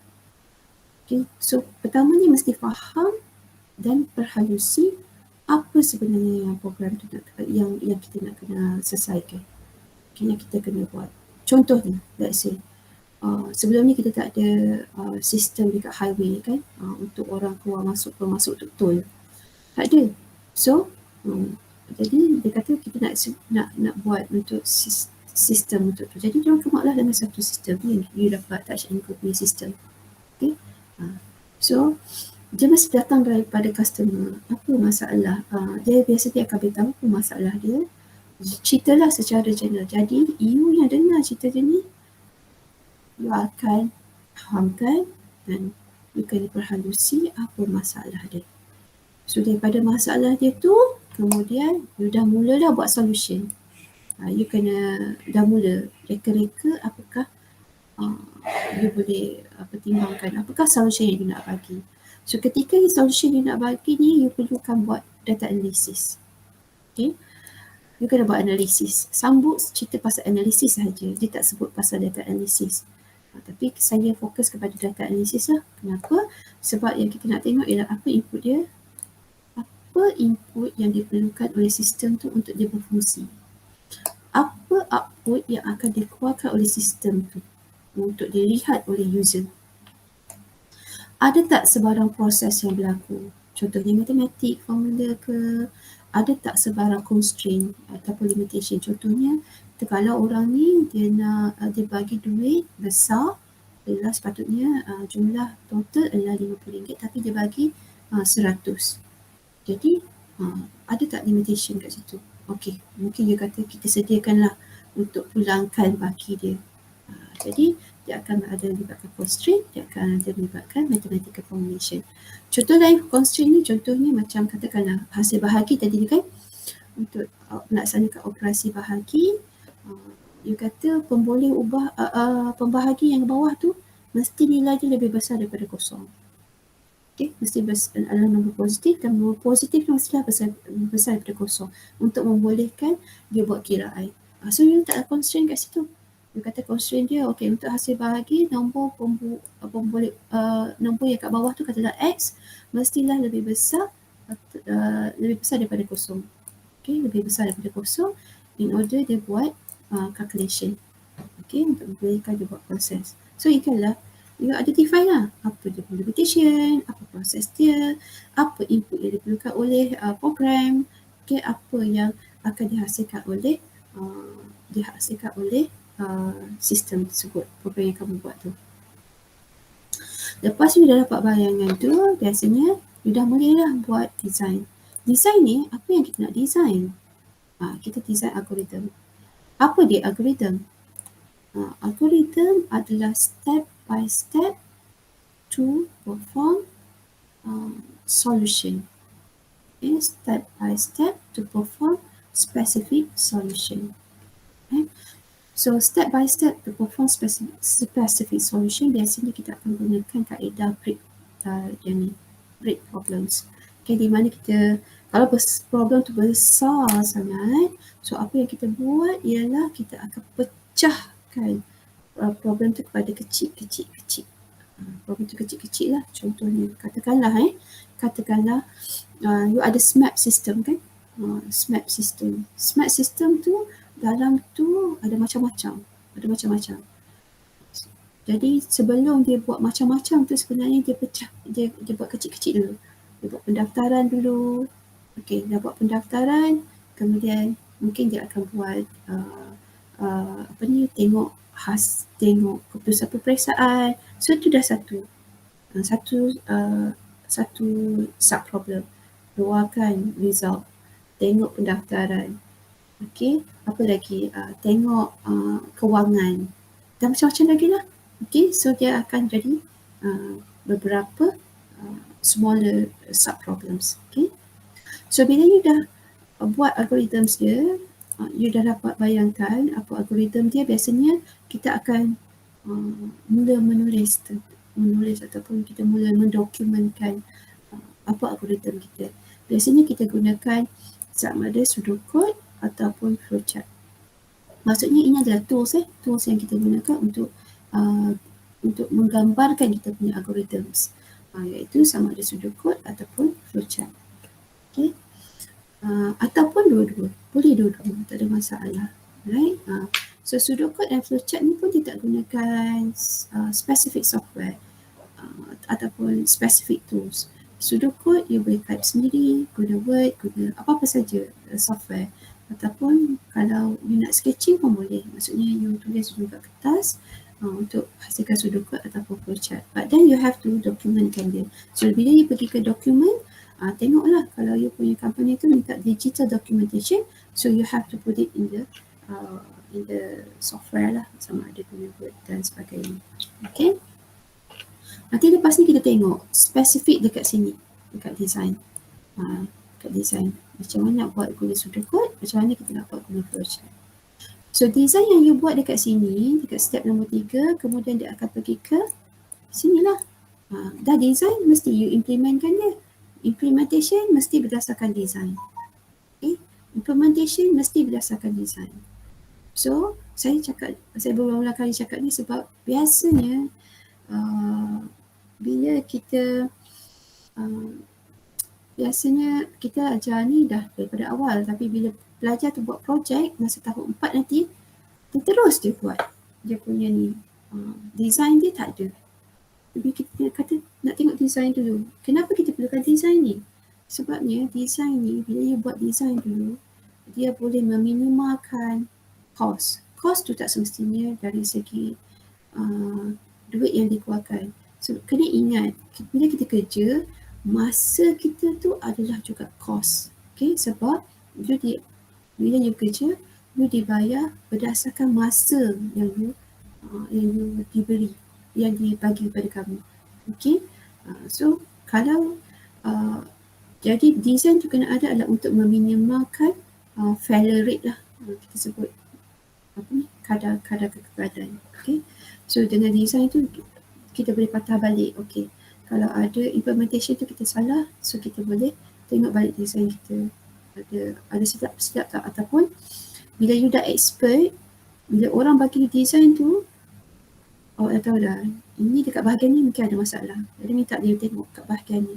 Okay, so pertama ni mesti faham dan perhalusi apa sebenarnya yang program tu yang kita nak kena selesaikan. Okay, yang kita kena buat. Contohnya, let's say, sebelum ni kita tak ada sistem dekat highway kan, untuk orang keluar masuk untuk tol. Tak ada. So, jadi dia kata kita nak buat untuk sistem untuk tu. Jadi dia kemaklah dengan satu sistem ni, you dapat Touch 'n Go punya sistem. Okay. So dia mesti datang daripada customer. Apa masalah? Dia biasanya akan beritahu apa masalah dia. Ceritalah secara general. Jadi you yang dengar cerita dia ni, you akan fahamkan dan you kena perhalusi apa masalah dia. So daripada masalah dia tu, kemudian you dah mulalah buat solution. You kena dah mula reka-reka apakah you boleh pertimbangkan apakah solution yang you nak bagi. So ketika solution you nak bagi ni, you perlukan buat data analysis. Okay, you kena buat analisis. Sambut cerita pasal analisis sahaja, dia tak sebut pasal data analysis. Tapi saya fokus kepada data analysis lah. Kenapa? Sebab yang kita nak tengok ialah apa input dia, apa input yang diperlukan oleh sistem tu untuk dia berfungsi, apa output yang akan dikeluarkan oleh sistem tu untuk dilihat oleh user. Ada tak sebarang proses yang berlaku? Contohnya matematik, formula ke? Ada tak sebarang constraint ataupun limitation? Contohnya, kalau orang ni dia bagi duit besar, adalah sepatutnya jumlah total adalah RM50 tapi dia bagi 100. Jadi ada tak limitation kat situ? Okey, mungkin dia kata kita sediakanlah untuk pulangkan baki dia. Jadi dia akan ada melibatkan constraint, dia akan ada melibatkan mathematical formulation. Contoh lain constraint ni, contohnya macam katakanlah hasil bahagi tadi kan, untuk melaksanakan operasi bahagi, you kata pemboleh ubah pembahagi yang bawah tu mesti nilai dia lebih besar daripada kosong. Okay, mesti adalah nombor positif dan nombor positif mestilah besar daripada kosong untuk membolehkan dia buat kiraan. So you tak ada constraint kat situ. You kata constraint dia, okay, untuk hasil bahagi nombor nombor yang kat bawah tu katalah X mestilah lebih besar daripada kosong. Okay, lebih besar daripada kosong in order dia buat calculation. Okay, untuk membolehkan dia buat proses. So ikanlah you identify lah apa dia punya limitation, apa proses dia, apa input yang diperlukan oleh program, okay, apa yang akan dihasilkan oleh sistem tersebut, program yang kamu buat tu. Lepas you dah dapat bayangan tu, biasanya you dah mulalah buat design. Design ni, apa yang kita nak design? Kita design algoritma. Apa dia algoritma? Algoritma adalah step by step to perform solution. Okay, step by step to perform specific solution. Okay. So step by step to perform specific solution, biasanya kita akan gunakan kaedah break problems. Okay, di mana kita kalau problem tu besar sangat, so apa yang kita buat ialah kita akan pecahkan problem tu kepada kecil-kecil. Problem tu kecil-kecil lah. Contohnya katakanlah you ada SMAP system kan. SMAP system. SMAP system tu dalam tu ada macam-macam. Jadi sebelum dia buat macam-macam tu sebenarnya dia buat kecil-kecil dulu. Dia buat pendaftaran dulu. Okey, dah buat pendaftaran, kemudian mungkin dia akan buat tengok keputusan peperiksaan. So itu dah satu sub problem, keluarkan result. tengok pendaftaran. Okay, apa lagi? Tengok kewangan dan macam-macam lagi lah. Okay, so dia akan jadi beberapa smaller sub-problems. Okay, so bila you dah buat algorithms dia, you dah dapat bayangkan apa algorithm dia, biasanya kita akan mula menulis ataupun kita mula mendokumentkan apa algorithm kita. Biasanya kita gunakan sama ada pseudocode ataupun flowchart. Maksudnya ini adalah tools yang kita gunakan untuk menggambarkan kita punya algorithms, iaitu sama ada pseudocode ataupun flowchart. Okay. Ataupun dua-dua, boleh dua-dua, tak ada masalah. Right? So pseudocode dan flowchart ni pun dia tak gunakan specific software ataupun specific tools. Pseudocode you boleh type sendiri, guna Word, guna apa-apa saja software. Ataupun kalau you nak sketching pun boleh, maksudnya you tulis dulu kat kertas untuk hasilkan pseudocode ataupun flowchart. But then you have to documentkan dia. So bila you pergi ke document, tengoklah kalau you punya company tu minta digital documentation, so you have to put it in the software lah, sama ada punya Word dan sebagainya. Okay. Nanti lepas ni kita tengok spesifik dekat sini, dekat design. Macam mana nak buat guna pseudocode, macam mana kita nak buat guna flowchart. So design yang you buat dekat sini, dekat step nombor 3, kemudian dia akan pergi ke sinilah. Dah design, mesti you implementkan dia. Implementation mesti berdasarkan design. Okay? Implementation mesti berdasarkan design. So saya berulang-ulang kali cakap ni sebab biasanya bila kita biasanya kita ajar ni dah daripada awal, tapi bila pelajar tu buat projek masa tahun 4 nanti, dia terus dia buat dia punya ni design dia tak ada. Tapi kita kata nak tengok design dulu. Kenapa kita perlukan design ni? Sebabnya design ni, bila you buat design dulu, dia boleh meminimalkan cost. Cost tu tak semestinya dari segi duit yang dikeluarkan. So kena ingat, bila kita kerja, masa kita tu adalah juga cost. Okay, sebab bila you kerja, you dibayar berdasarkan masa yang you diberi, yang dibagi kepada kamu. Okay, so kalau jadi design tu kena ada adalah untuk meminimalkan failure rate lah, kita sebut apa ni, kadar kegagalan. Okay, so dengan design tu kita boleh patah balik. Okay, kalau ada implementation tu kita salah, so kita boleh tengok balik design kita ada silap tak, ataupun bila you dah expert, bila orang bagi design tu, awak dah tahu dah ini dekat bahagian ni mungkin ada masalah, jadi minta dia tengok kat bahagian ni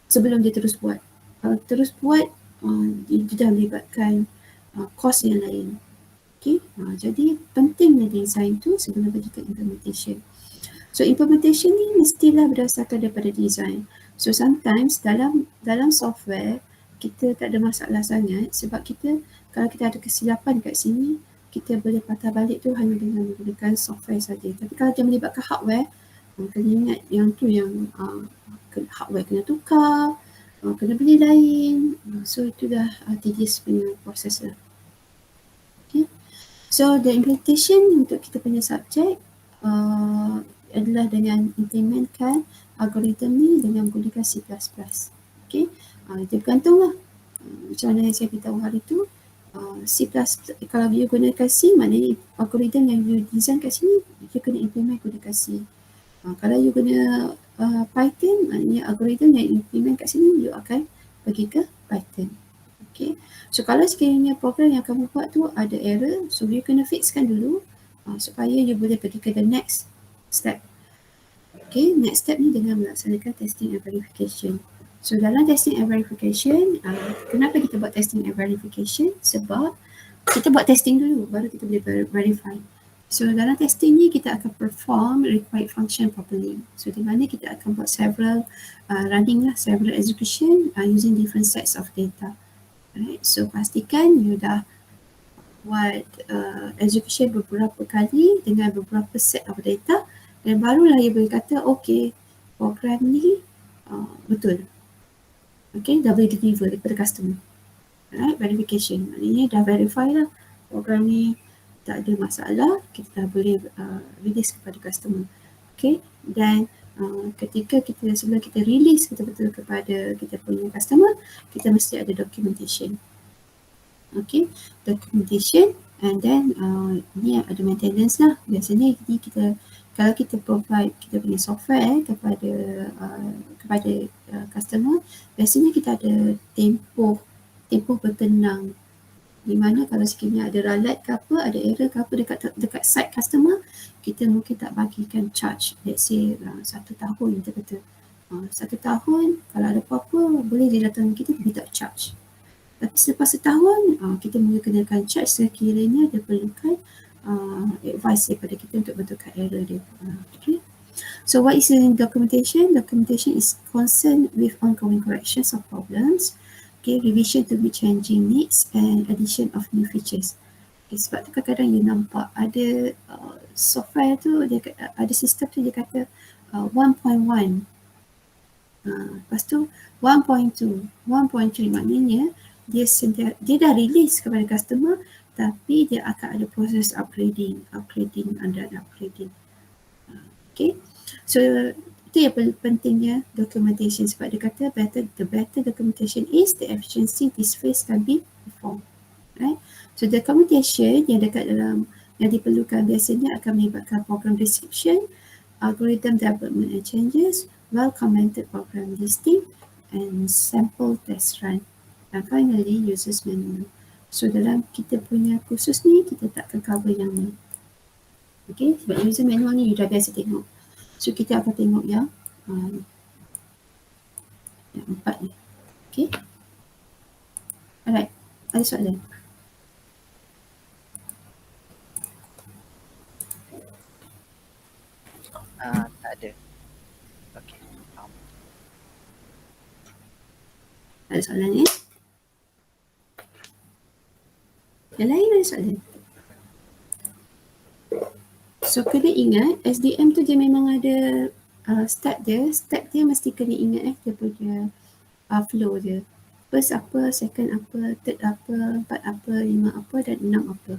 sebelum dia terus buat. Dia dah melibatkan kos yang lain. Okay, jadi pentingnya design tu sebelum pergi ke implementation. So implementation ni mestilah berdasarkan daripada design. So sometimes dalam software kita tak ada masalah sangat, sebab kalau kita ada kesilapan kat sini, kita boleh patah balik tu hanya dengan menggunakan software saja. Tapi kalau dia melibatkan hardware, kena ingat yang hardware kena tukar, kena beli lain. So itu dah tedious punya proses lah. Okay. So the implementation untuk kita punya subjek adalah dengan implementkan algorithm ni dengan menggunakan C++. Okay. Dia bergantung lah macam mana yang saya beritahu hari tu. C++, kalau you gunakan C, maknanya algorithm yang you design kat sini, you kena implement gunakan C. Kalau you guna Python, maknanya algorithm yang implement kat sini, you akan pergi ke Python. Okay. So kalau sekiranya program yang kamu buat tu ada error, so you kena fixkan dulu supaya you boleh pergi ke the next step. Okay, next step ni dengan melaksanakan testing and verification. So dalam testing and verification, kenapa kita buat testing and verification? Sebab kita buat testing dulu, baru kita boleh verify. So dalam testing ni kita akan perform required function properly. So di mana kita akan buat several several execution using different sets of data. Alright, so pastikan you dah buat execution beberapa kali dengan beberapa set of data, dan barulah you boleh kata okay, program ni betul. Okay, dah boleh deliver kepada customer. Right, verification. Maknanya dah verify lah program ni tak ada masalah, kita dah boleh release kepada customer. Okay, dan ketika kita sebelum kita release betul-betul kepada kita punya customer, kita mesti ada documentation. Okay, documentation, and then ni ada maintenance lah. Biasanya kita kalau kita provide kita punya software kepada customer, biasanya kita ada tempoh bertenang, di mana kalau sekiranya ada ralat ke apa, ada error ke apa dekat site customer, kita mungkin tak bagikan charge. Let's say 1 tahun kita kata 1 tahun kalau ada apa-apa boleh dia datang kita tak charge. Tapi selepas setahun kita mungkin kenakan charge sekiranya dia perlukan advice daripada kita untuk betulkan error dia. Okay. So what is in documentation? Documentation is concerned with ongoing corrections of problems, okay, revision to be changing needs and addition of new features. Okay, sebab tu kadang-kadang you nampak ada software tu, dia ada sistem tu dia kata 1.1, lepas tu 1.2, 1.3, maknanya dia dah release kepada customer, tapi dia akan ada proses upgrading dan upgrading. Okay, so itu yang pentingnya documentation, sebab dia kata the better documentation is, the efficiency this phase can be performed. Right? So documentation yang dekat dalam yang diperlukan biasanya akan melibatkan program description, algorithm development and changes, well commented program listing, and sample test run, and finally users manual. So dalam kita punya kursus ni kita takkan cover yang ni. Okay, sebab user manual ni you dah biasa tengok. So kita akan tengok yang 4 ni. Okay. Alright, ada soalan? Tak ada. Okay. Ada soalan ni? Yang lain ada soalan? So kena ingat SDM tu dia memang ada step dia mesti kena ingat dia punya flow dia. First apa, second apa, third apa, 4 apa, 5 apa dan 6 apa.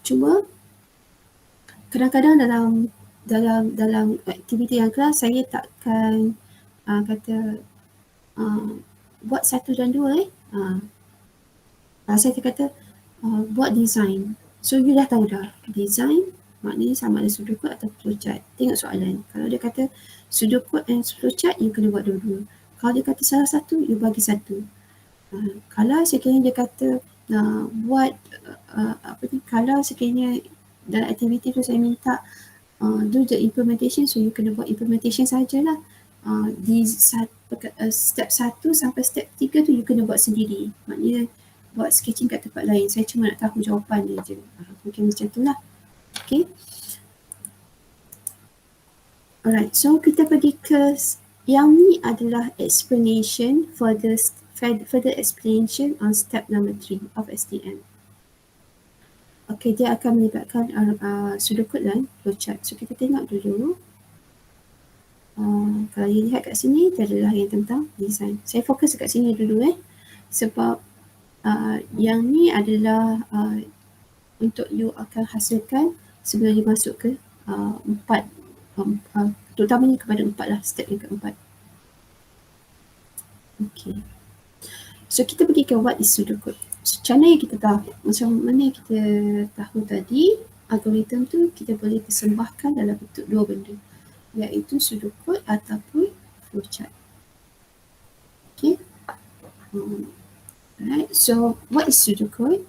Cuma kadang-kadang dalam aktiviti yang kelas saya takkan kata buat 1 dan 2 saya kata buat design. So you dah tahu dah design maknanya sama ada pseudocode atau flowchart. Tengok soalan. Kalau dia kata pseudocode and flowchart, you kena buat dua-dua. Kalau dia kata salah satu, you bagi satu. Kalau sekiranya dia kata buat kalau sekiranya dalam aktiviti tu saya minta do the implementation, so you kena buat implementation sajalah. Di step 1 sampai step 3 tu you kena buat sendiri. Maknanya buat sketching kat tempat lain. Saya cuma nak tahu jawapan dia je. Mungkin macam tu lah. Okay. Alright, so kita pergi ke yang ni adalah explanation further explanation on step number 3 of SDM. Okay, dia akan melibatkan pseudocode dan flowchart. So kita tengok dulu. Kalau you lihat kat sini, dia adalah yang tentang design. Saya fokus kat sini dulu sebab yang ni adalah untuk you akan hasilkan sebelum you masuk ke 4, terutamanya kepada 4 lah, step yang keempat. Okay. So kita pergi ke what is pseudocode. So, macam mana kita tahu? Macam mana kita tahu tadi algoritma tu kita boleh persembahkan dalam bentuk 2 benda, iaitu pseudocode ataupun flowchart. Okay. Alright. So what is pseudocode?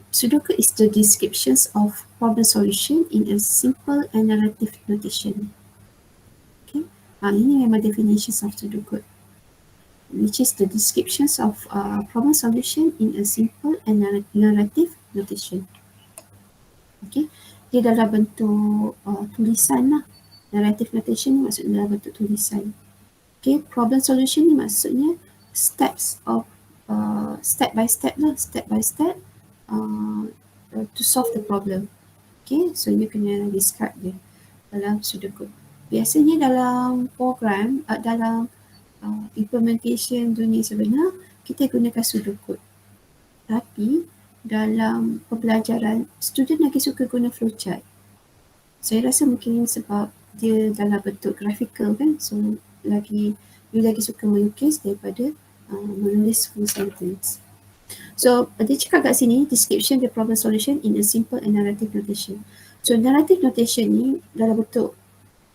Pseudocode is the descriptions of problem solution in a simple and narrative notation. Okay. Ini memang definitions of pseudocode, which is the descriptions of problem solution in a simple and narrative notation. Okay. Dia dalam bentuk tulisan lah. Narrative notation ni maksudnya dalam bentuk tulisan. Okay. Problem solution ni maksudnya steps of step by step to solve the problem. Okay, so you kena describe dia dalam pseudocode. Biasanya dalam program, dalam implementation dunia sebenar, kita gunakan pseudocode. Tapi dalam pembelajaran, student lagi suka guna flowchart. Saya rasa mungkin sebab dia dalam bentuk graphical kan, so you lagi suka melukis daripada menulis full sentence. So dia cakap kat sini, description the problem solution in a simple and narrative notation. So narrative notation ni dalam bentuk,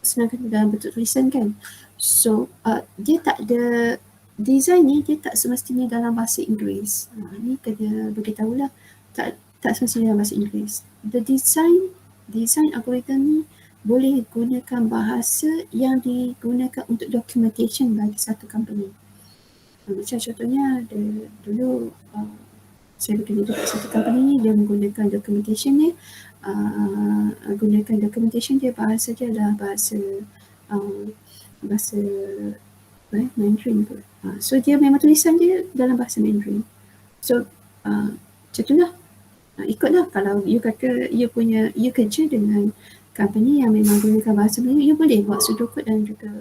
senang dalam bentuk tulisan kan. So dia tak ada, design ni dia tak semestinya dalam bahasa Inggeris. Ni kena beritahulah, tak semestinya dalam bahasa Inggeris. The design algorithm ni boleh gunakan bahasa yang digunakan untuk documentation bagi satu company. Macam contohnya dulu saya bekerja dekat satu company ni, dia menggunakan documentation dia, bahasa dia adalah bahasa Mandarin pun. So dia memang tulisan dia dalam bahasa Mandarin. So macam tu lah. Ikutlah, kalau you kata you kerja dengan company yang memang gunakan bahasa Melayu, you boleh buat pseudocode dan juga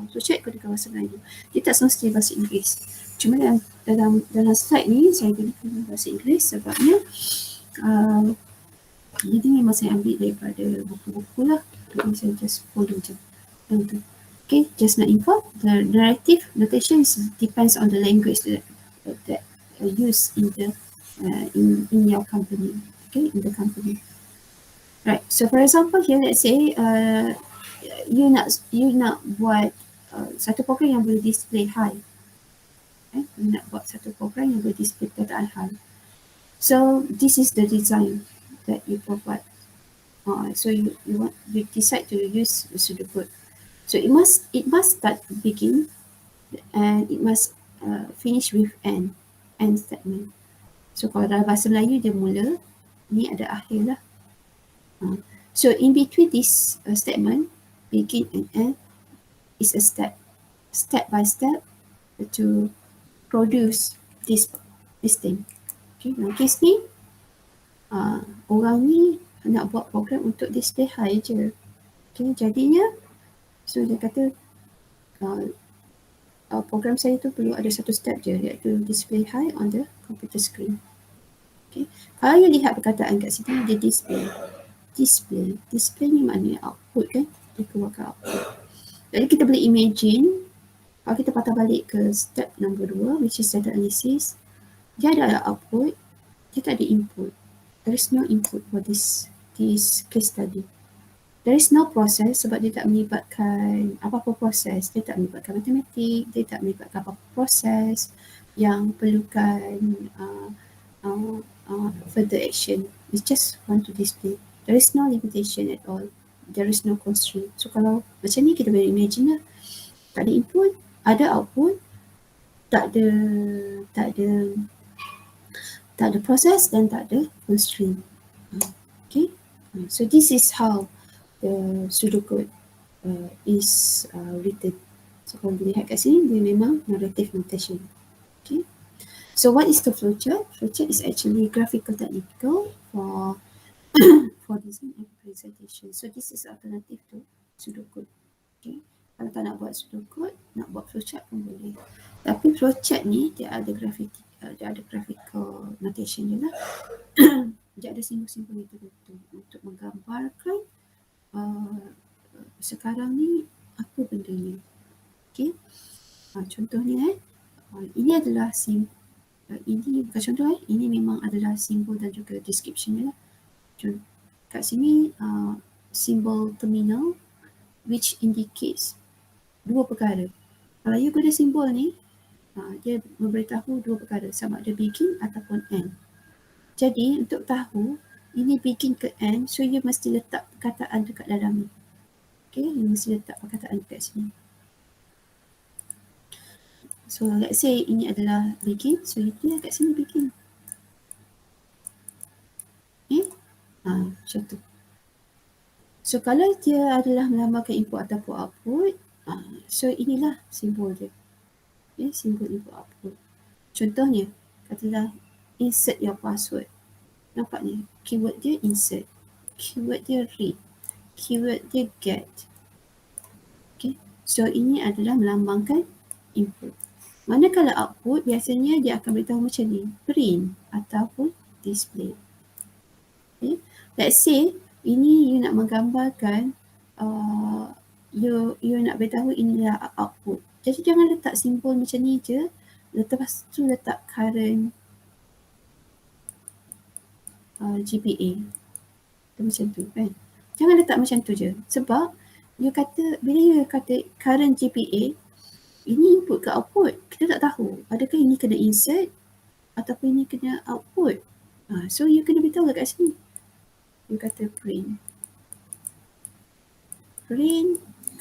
flowchart gunakan bahasa Melayu. Dia tak semestinya bahasa Inggeris. Cuma dalam slide ni saya gunakan bahasa Inggeris sebabnya ini memang saya ambil daripada buku-buku lah. Jadi saya just follow je. Okay, just nak info, the narrative notation depends on the language that used in the in your company. Okay, in the company. Right. So for example here, let's say you nak buat satu program yang boleh display high. You nak buat satu program yang boleh display perkataan high. So this is the design that you provide. So you decide to use pseudocode. So it must start begin and it must finish with end statement. So kalau dalam bahasa Melayu dia mula, ni ada akhir lah. So in between this statement, begin and end is a step by step to produce this thing. Okay, dalam case ni orang ni nak buat program untuk display high je. Okay, jadinya so dia kata program saya tu perlu ada satu step je, iaitu display high on the computer screen. Okay. Kalau you lihat perkataan kat sini, dia display ni maknanya output kan, dia keluarkan output. Jadi kita boleh imagine, kalau kita patah balik ke step nombor 2, which is data analysis, dia ada output, dia tak ada input. There is no input for this case study. There is no process sebab dia tak melibatkan apa-apa proses. Dia tak melibatkan matematik, dia tak melibatkan apa-apa proses yang perlukan further action. It's just want to display. There is no limitation at all. There is no constraint. So kalau macam ni kita boleh imagine lah. Tak ada input, ada output, tak ada proses dan tak ada constraint. Okay. So this is how the pseudocode is written. So kalau dilihat kat sini, dia memang narrative notation. Okay. So what is the flowchart? Flowchart is actually graphical technical for design and presentation. So this is alternative to pseudocode. Okay. Kalau tak nak buat pseudocode, nak buat flowchart pun boleh. Tapi flowchart ni dia ada graphical notation je lah. Dia ada simbol-simbol itu untuk menggambarkan sekarang ni apa bendanya. Okay. Contohnya ini adalah ini bukan contoh ini memang adalah simbol dan juga description lah. Kat sini simbol terminal which indicates dua perkara. Kalau you guna simbol ni, dia memberitahu dua perkara, sama ada begin ataupun end. Jadi untuk tahu ini begin ke end, so you mesti letak perkataan dekat dalam ni. Okay, you mesti letak perkataan dekat sini. So let's say ini adalah begin, so you tulis kat sini begin. Okay, macam tu. So kalau dia adalah melambangkan input ataupun output, so inilah simbol dia. Okay, simbol input output. Contohnya, katalah insert your password. Nampak ni, keyword dia insert, keyword dia read, keyword dia get. Okay, so ini adalah melambangkan input. Manakala output, biasanya dia akan beritahu macam ni, print ataupun display. Okay. Let's say ini you nak menggambarkan you nak beritahu inilah output. Jadi jangan letak simbol macam ni je, lepas tu letak current GPA. Macam tu kan. Jangan letak macam tu je. Sebab you kata, bila you kata current GPA, ini input ke output, kita tak tahu adakah ini kena insert ataupun ini kena output. So you kena beritahu kat sini. You kata print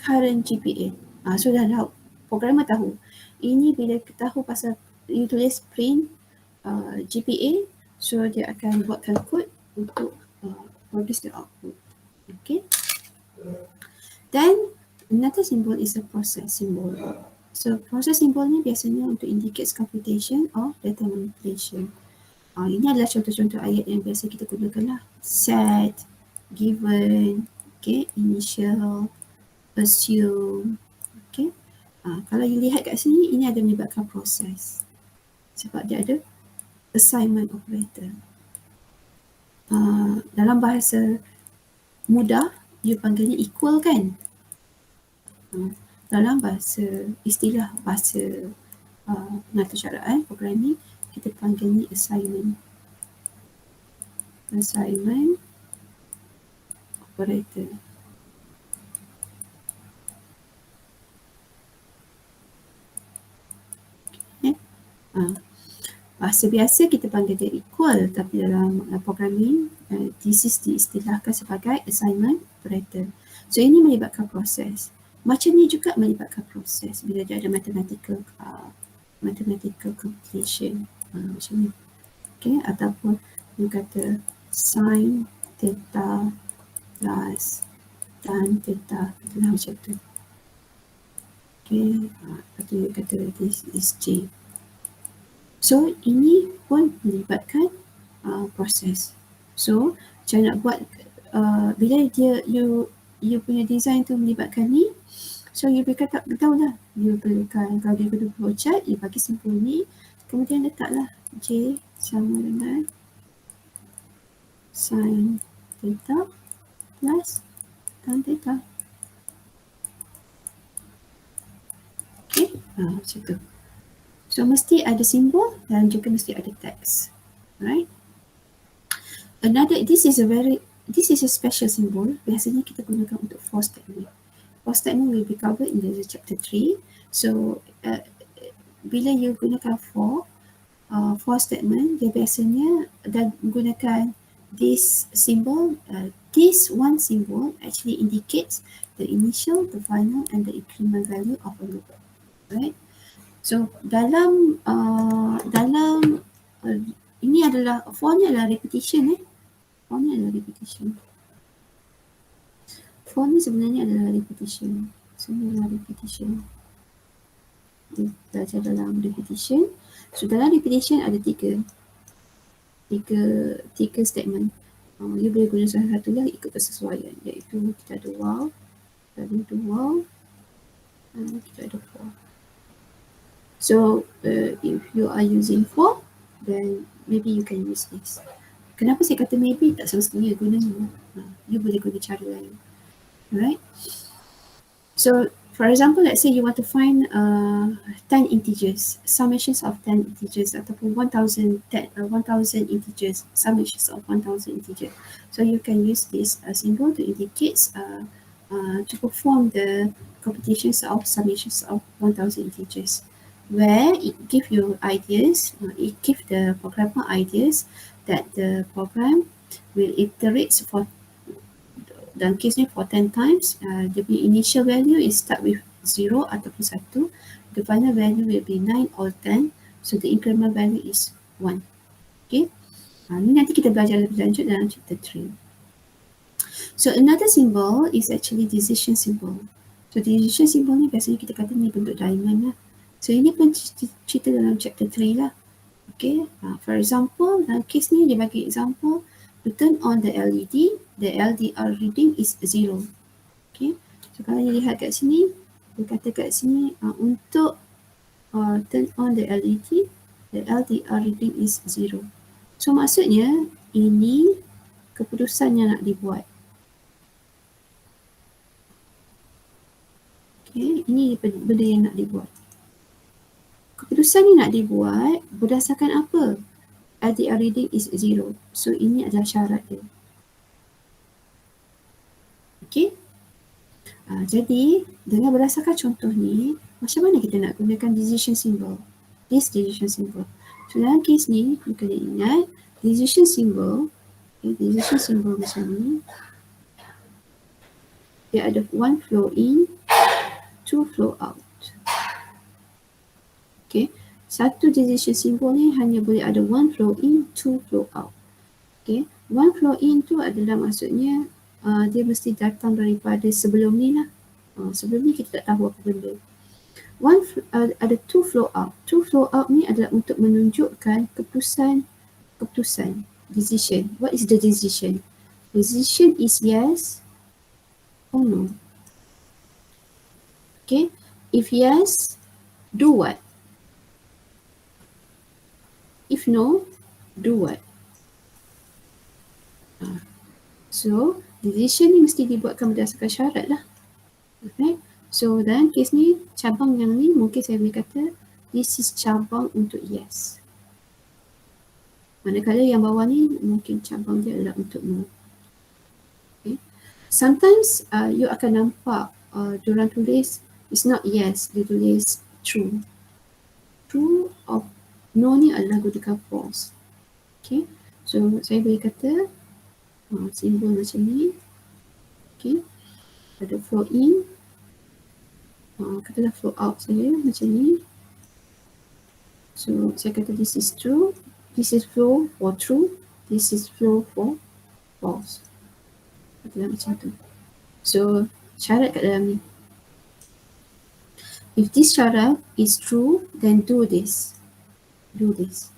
current GPA. So dah programmer tahu. Ini bila tahu pasal you tulis print GPA, so dia akan buatkan kod untuk produce the output. Okay. Then another symbol is a process symbol. So process symbol ni biasanya untuk indicates computation or data manipulation. Ini adalah contoh-contoh ayat yang biasa kita gunakan lah. Set, given, okay, initial, assume, okay. Kalau you lihat kat sini, ini ada melibatkan proses. Sebab dia ada assignment operator. Dalam bahasa mudah, you panggilnya equal kan? Dalam bahasa istilah bahasa pengaturcaraan programming, kita panggilnya assignment operator. Okay. Bahasa biasa kita panggil dia equal, tapi dalam programming this is diistilahkan sebagai assignment operator. So ini melibatkan proses. Macam ni juga melibatkan proses bila dia ada mathematical computation macam ni. Okay, ataupun you kata sin theta plus tan theta, katalah macam tu. Okay, lepas tu you kata this is J. So ini pun melibatkan proses. So macam nak buat bila you punya design tu melibatkan ni, so you beritahu lah, you perlukan, kalau dia guna flowchart, you bagi simbol ni, kemudian letaklah J sama dengan sin theta plus tan theta. Okay, macam tu. So mesti ada simbol dan juga mesti ada teks. Alright. This is a special symbol. Biasanya kita gunakan untuk for statement. For statement will be covered in the chapter 3. So bila you gunakan for statement, dia biasanya dan gunakan this symbol. This one symbol actually indicates the initial, the final, and the increment value of a loop. Right? So dalam ini adalah for ni adalah repetition. For ni adalah repetition. For ni sebenarnya adalah repetition. So ni adalah repetition. Kita belajar dalam repetition. So dalam repetition ada tiga statement. You boleh guna salah satu lah ikut kesesuaian, iaitu kita ada while, kita ada for. So if you are using for, then maybe you can use this. Kenapa saya kata maybe? Tak semestinya gunanya. You boleh guna cara lain. Alright. So for example, let's say you want to find 10 integers, summations of 10 integers, ataupun 1000 integers, summations of 1000 integers. So you can use this symbol to indicate to perform the computations of summations of 1000 integers, where it gives you ideas, it gives the programmer ideas that the program will iterate for, dalam case ni for 10 times. The initial value is start with 0 ataupun 1. The final value will be 9 or 10. So the increment value is 1. Okay. Ini nanti kita belajar lebih lanjut dalam chapter 3. So another symbol is actually decision symbol. So decision symbol ni biasanya kita kata ni bentuk diamond lah. So ini pun cerita dalam chapter 3 lah. Okay. For example, dalam case ni dia bagi example, to turn on the LED, the LDR reading is 0. Okay. So kalau you lihat kat sini, dia kata kat sini untuk turn on the LED, the LDR reading is 0. So maksudnya ini keputusan yang nak dibuat. Okay, ini benda yang nak dibuat. Keputusan ni nak dibuat berdasarkan apa? LDR reading is 0. So ini adalah syarat dia. Okay. Jadi dengan berdasarkan contoh ni, macam mana kita nak gunakan decision symbol? This decision symbol. So dalam kes ni, you kena ingat decision symbol. Okay, decision symbol macam ni. Dia ada one flow in, two flow out. Okay. Satu decision symbol ni hanya boleh ada one flow in, two flow out. Okay. One flow in tu adalah maksudnya dia mesti datang daripada sebelum ni lah. Sebelum ni kita tak tahu apa benda. Ada two flow out. Two flow out ni adalah untuk menunjukkan keputusan. Decision. What is the decision? Decision is yes or no. Okay. If yes, do what? If no, do what? So, decision ni mesti dibuatkan berdasarkan syarat lah. Okay. So, dalam kes ni, cabang yang ni mungkin saya boleh kata this is cabang untuk yes. Manakala yang bawah ni mungkin cabang dia adalah untuk no. Okay. Sometimes you akan nampak diorang tulis it's not yes, dia tulis true. True of no ni adalah gunakan false. Okay. So, saya boleh kata simbol macam ni. Okay. Ada flow in. Katalah flow out saya macam ni. So, saya kata this is true. This is flow for true. This is flow for false. Katalah macam tu. So, syarat kat dalam ni. If this syarat is true, then do this. Do this.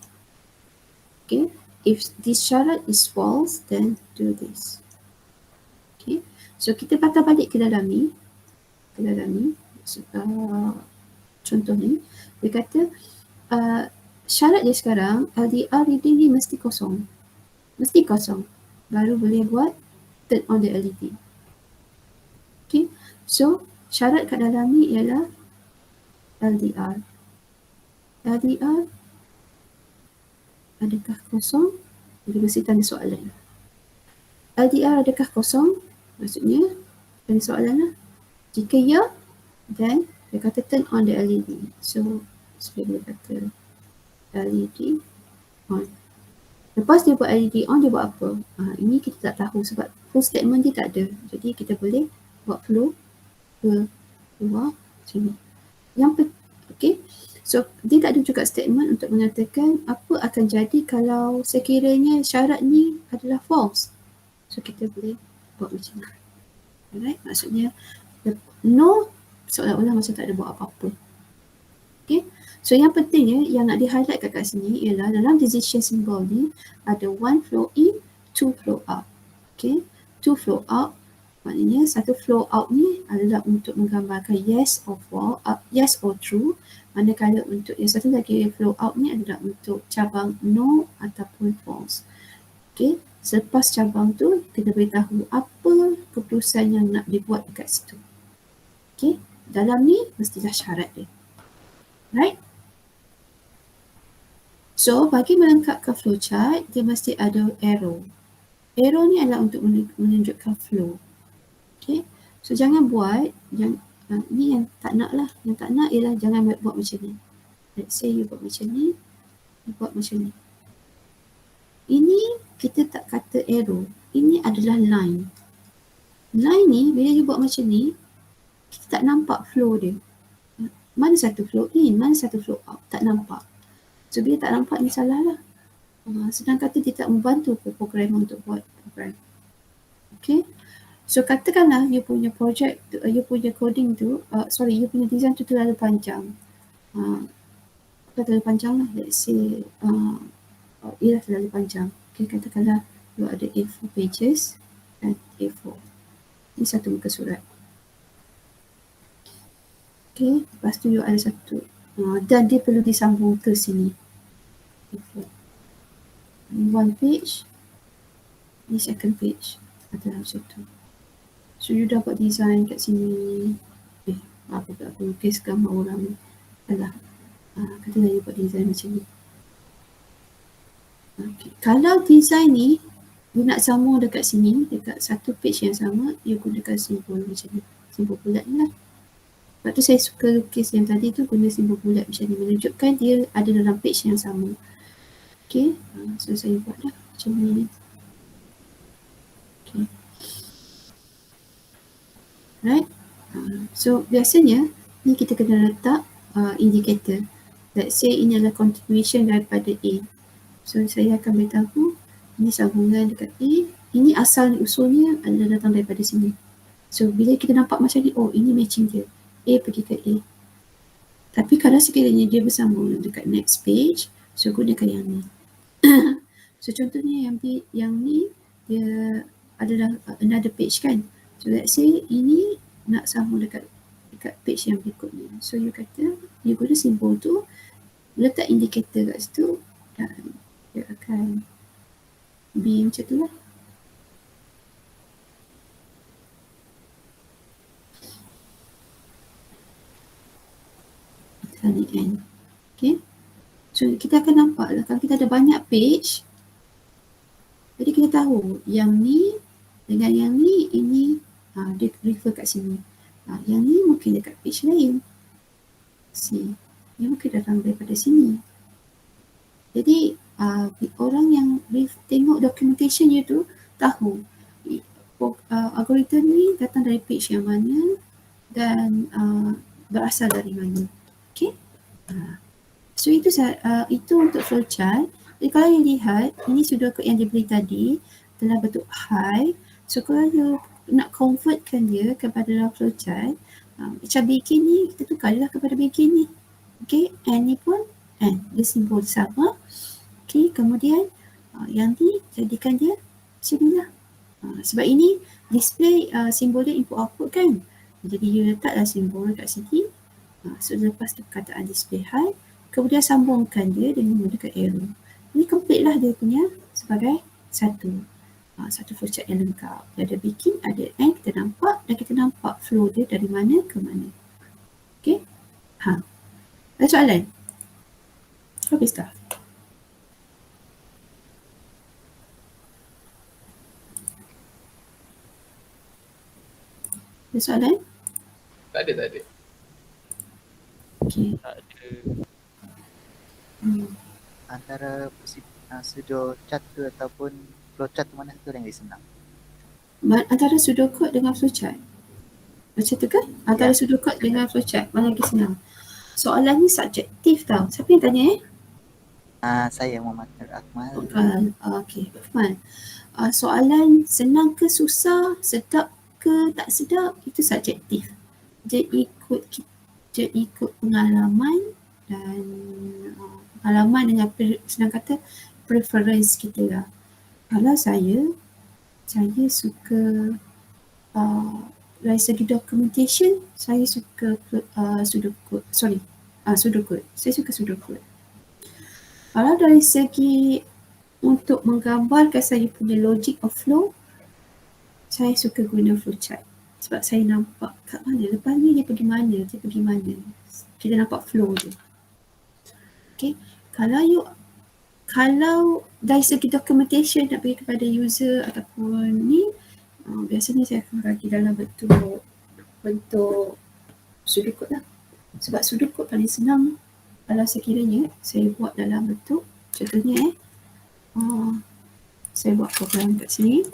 Okay. If this syarat is false, then do this. Okay. So, kita patah balik ke dalam ni. Ke dalam ni. Contoh ni. Dia kata, syarat dia sekarang, LDR reading ni mesti kosong. Mesti kosong. Baru boleh buat turn on the LED. Okay. So, syarat kat dalam ni ialah LDR. LDR adakah kosong? Dia mesti tanda soalan. LDR adakah kosong? Maksudnya, tanda soalan lah. Jika ya, then dia kata turn on the LED. So, saya boleh kata LED on. Lepas dia buat LED on, dia buat apa? Ini kita tak tahu sebab full statement dia tak ada. Jadi kita boleh buat flow ke luar sini. Okay. So dia tak ada juga statement untuk mengatakan apa akan jadi kalau sekiranya syarat ni adalah false. So kita boleh buat macam ni. Alright, maksudnya no seolah-olah macam tak ada buat apa-apa. Okay. So yang pentingnya yang nak di-highlight kat sini ialah dalam decision symbol ni ada one flow in, two flow out. Okay. Two flow out maknanya satu flow out ni adalah untuk menggambarkan yes or false, yes or true. Manakala untuk yang satu lagi flow out ni adalah untuk cabang no ataupun false. Okay. Selepas cabang tu kita beritahu apa keputusan yang nak dibuat dekat situ. Okay. Dalam ni mestilah syarat dia. Right? So, bagi melengkapkan flowchart, dia mesti ada arrow. Arrow ni adalah untuk menunjukkan flow. Okay. So, jangan buat, ni yang tak nak lah. Yang tak nak ialah jangan buat macam ni. Let's say you buat macam ni, you buat macam ni. Ini kita tak kata arrow. Ini adalah line. Line ni, bila you buat macam ni, kita tak nampak flow dia. Mana satu flow in, mana satu flow out. Tak nampak. So, bila tak nampak ni salah lah. Sedang kata dia tak membantu programmer untuk buat program. Okay. So, katakanlah you punya project, you punya coding tu, you punya design tu terlalu panjang. Terlalu panjang lah. Let's say, ialah terlalu panjang. Okay, katakanlah you ada A4 pages dan A4. Ini satu muka surat. Okay, lepas tu you ada satu Dan dia perlu disambung ke sini. One page, ni second page adalah macam tu. So you dah buat design kat sini. Apa tak aku lukis gambar orang ni. Alah, katalah you buat design macam ni. Okay. Kalau design ni you nak sambung dekat sini, dekat satu page yang sama, you gunakan simbol macam ni, simbol bulat ni lah. Sebab tu saya suka lukis yang tadi tu guna simbol bulat macam ni, menunjukkan dia ada dalam page yang sama. Okay, so saya buat dah macam ni. Okay. Right, so biasanya ni kita kena letak indicator. Let's say ini adalah continuation daripada A. So saya akan beritahu ini sambungan dekat A. Ini asal usulnya adalah datang daripada sini. So bila kita nampak macam ni, oh ini matching dia. A pergi ke A. Tapi kalau sekiranya dia bersambung dekat next page, so gunakan yang ni. So contohnya yang ni dia adalah another page kan. So let's say ini nak sambung dekat page yang berikutnya. So you kata, you guna simbol tu, letak indicator kat situ dan dia akan be macam tu lah. Kali N. Okay. So kita akan nampak lah kalau kita ada banyak page, jadi kita tahu yang ni dengan yang ni, ini dia refer kat sini. Yang ni mungkin dekat page lain. See, dia mungkin datang daripada sini. Jadi orang yang tengok documentation you tu tahu algoritma ni datang dari page yang mana dan berasal dari mana. Okay. So itu untuk flowchart. Jadi kalau you lihat, ini sudocode yang dia beri tadi dalam bentuk high. So kalau you nak convertkan dia kepada dalam flowchart, macam begin ni, kita tukarlah kepada begin ni. Okay, N ni pun N, dia simbol sama. Okay, kemudian yang ni jadikan dia macam ni lah. Sebab ini display simbol dia input output kan. Jadi you letaklah simbol kat sini. So lepas tu perkataan display high, kemudian sambungkan dia dengan menggunakan arrow. Ini complete lah dia punya sebagai satu flowchart yang lengkap. Dia ada begin, ada end, kita nampak dan kita nampak flow dia dari mana ke mana. Okay. Ada soalan? Habis dah? Ada soalan? Tak ada. Okay. Tak ada. Antara pseudo chart tu ataupun flowchart tu, mana satu yang lebih senang? Antara pseudocode dengan flowchart. Macam tu kan? Antara pseudocode dengan flowchart, mana lagi senang? Soalan ni subjektif tau. Siapa yang tanya Saya Muhammad Nur Akmal. Okay, Akmal. Soalan senang ke susah, sedap ke tak sedap, itu subjektif. Dia ikut pengalaman dan pengalaman dengan senang kata preference kita lah. Kalau saya suka dari segi documentation, saya suka pseudocode. Saya suka pseudocode. Kalau dari segi untuk menggambarkan saya punya logic of flow, saya suka guna flowchart. Sebab saya nampak kat mana, lepas ni dia pergi mana. Kita nampak flow dia. Okay. Kalau dari segi documentation nak bagi kepada user ataupun ni, biasanya saya akan bagi dalam bentuk pseudocode lah. Sebab pseudocode paling senang kalau sekiranya saya buat dalam bentuk, contohnya saya buat program kat sini.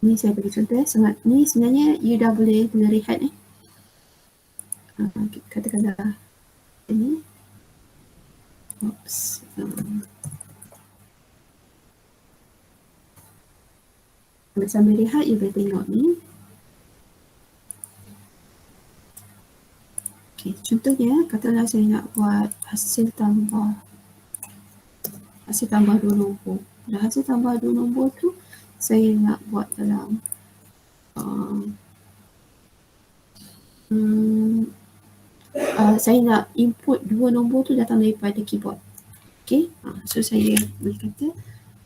Ni saya bagi contoh ni sebenarnya you dah boleh rehat katakanlah ini. Oops. Sambil lihat, you boleh tengok ni. Okay, contohnya, katalah saya nak buat hasil tambah 2 nombor. Dan hasil tambah 2 nombor tu, saya nak buat dalam saya nak input dua nombor tu datang daripada keyboard. Okay, so saya boleh kata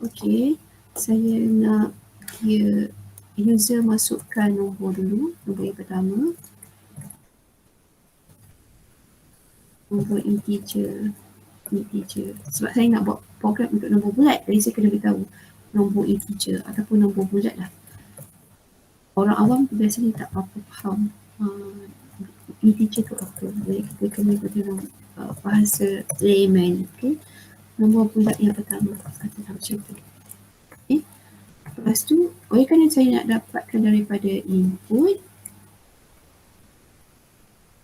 okay, saya nak dia user masukkan nombor dulu, nombor yang pertama, nombor integer. Sebab saya nak buat program untuk nombor bulat, jadi saya kena beritahu nombor integer ataupun nombor bulat lah. Orang awam biasanya tak apa faham integer tu apa, jadi kita kena guna bahasa layman. Okay, nombor bulat yang pertama katalah macam tu. Okay, lepas tu oleh kerana saya nak dapatkan daripada input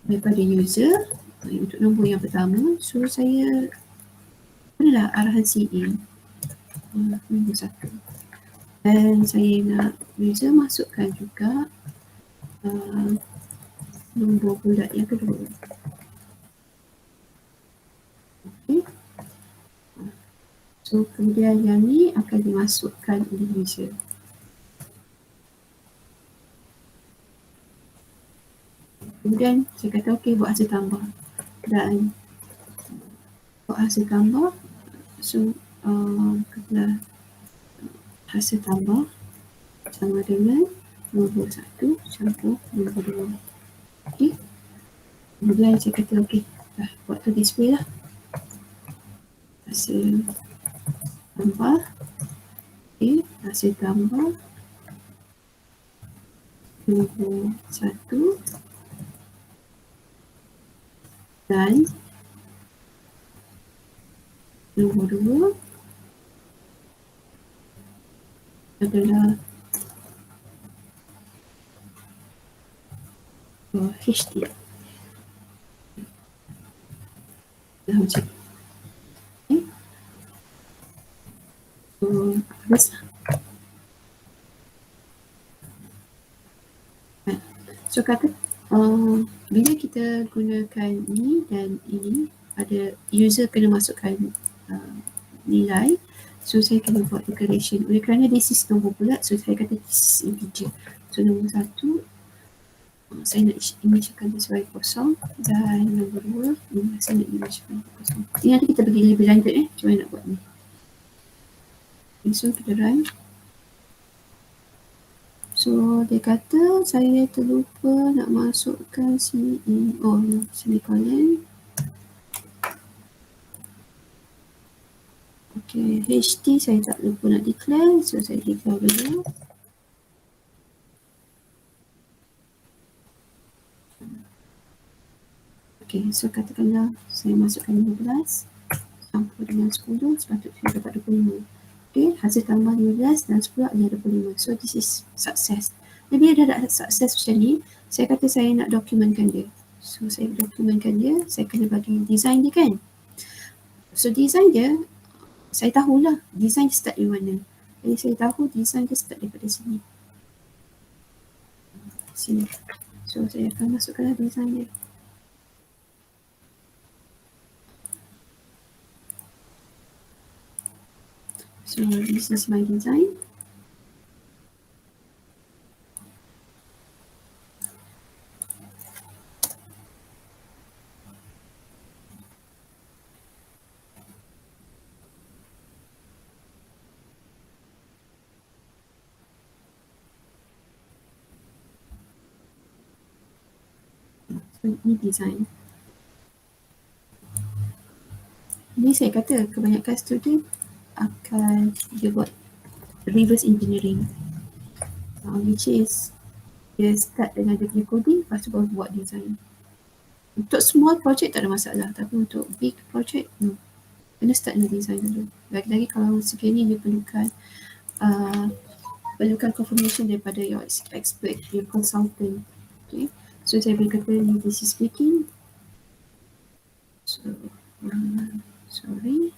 daripada user untuk nombor yang pertama, so saya adalah arahan CA nombor 1, dan saya nak user masukkan juga nombor bulat yang kedua. Okay. So kemudian yang ni akan dimasukkan oleh user. Kemudian saya kata okey, buat hasil tambah, dan buat hasil tambah. So katalah hasil tambah sama dengan nombor 1 campur nombor 2. Okey, kemudian saya kata okey, dah buat tu display lah hasil tambah. Okey, hasil tambah nombor 1 dan nombor 2 adalah HD. Dah macam ni. Okay. So habis lah. So kata bila kita gunakan ini dan ini, ada user kena masukkan nilai. So saya kena buat declaration. Oleh kerana this is nombor bulat, so saya kata this is integer. So nombor 1 saya nak initialkan dia sebagai kosong, dan nombor 2 ini saya nak initialkan kosong. Ini nanti kita pergi lebih lanjut macam mana nak buat ni. Okay, so kita run. So dia kata saya terlupa nak masukkan semicolon. Okay, HD saya tak lupa nak declare, so saya declare dulu. Okay, so katakanlah saya masukkan 15 campur dengan 10, sepatutnya dapat 25. Okay, hasil tambah 15 dan 10 adalah 25. So this is success. Jadi dia dah sukses macam ni, saya kata saya nak dokumentkan dia. So saya dokumentkan dia, saya kena bagi design dia kan. So design dia, saya tahulah design dia start di mana. Jadi saya tahu design dia start daripada sini. Sini. So saya akan masukkanlah design dia. So this is my design. So ini design. Ini saya kata kebanyakan student akan dia buat reverse engineering, which is dia start dengan dia punya coding, lepas tu baru buat design. Untuk small project tak ada masalah, tapi untuk big project no, kena start dengan design dulu. Lagi-lagi kalau sekiranya dia perlukan confirmation daripada your expert, your consultant. Okay, so saya boleh kata this is speaking. So sorry,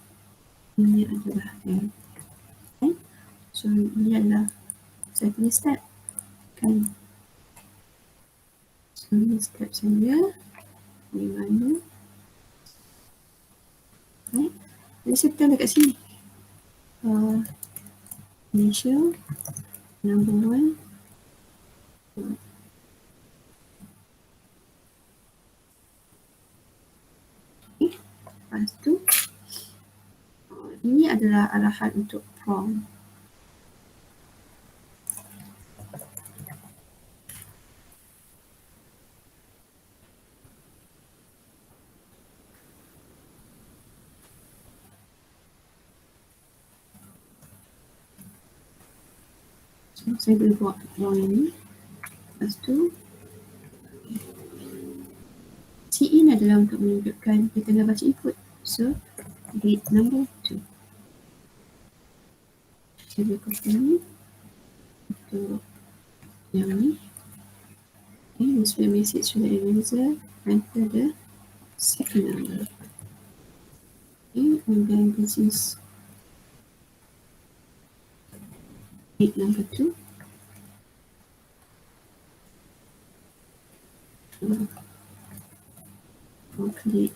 ini adalah okay. So ini adalah saya punya step kan. So ini step saya di mana. Okay, jadi saya tekan dekat sini initial number 1. Lepas tu ini adalah arahan untuk prompt. So, saya boleh buat ruang ini. Lepas tu C-in adalah untuk menunjukkan kita tengah baca input. So, read number 2. Saya boleh copy ni untuk yang ni. Okay, display message to the user, enter the second number. Okay, and then this is read number 2. Complete.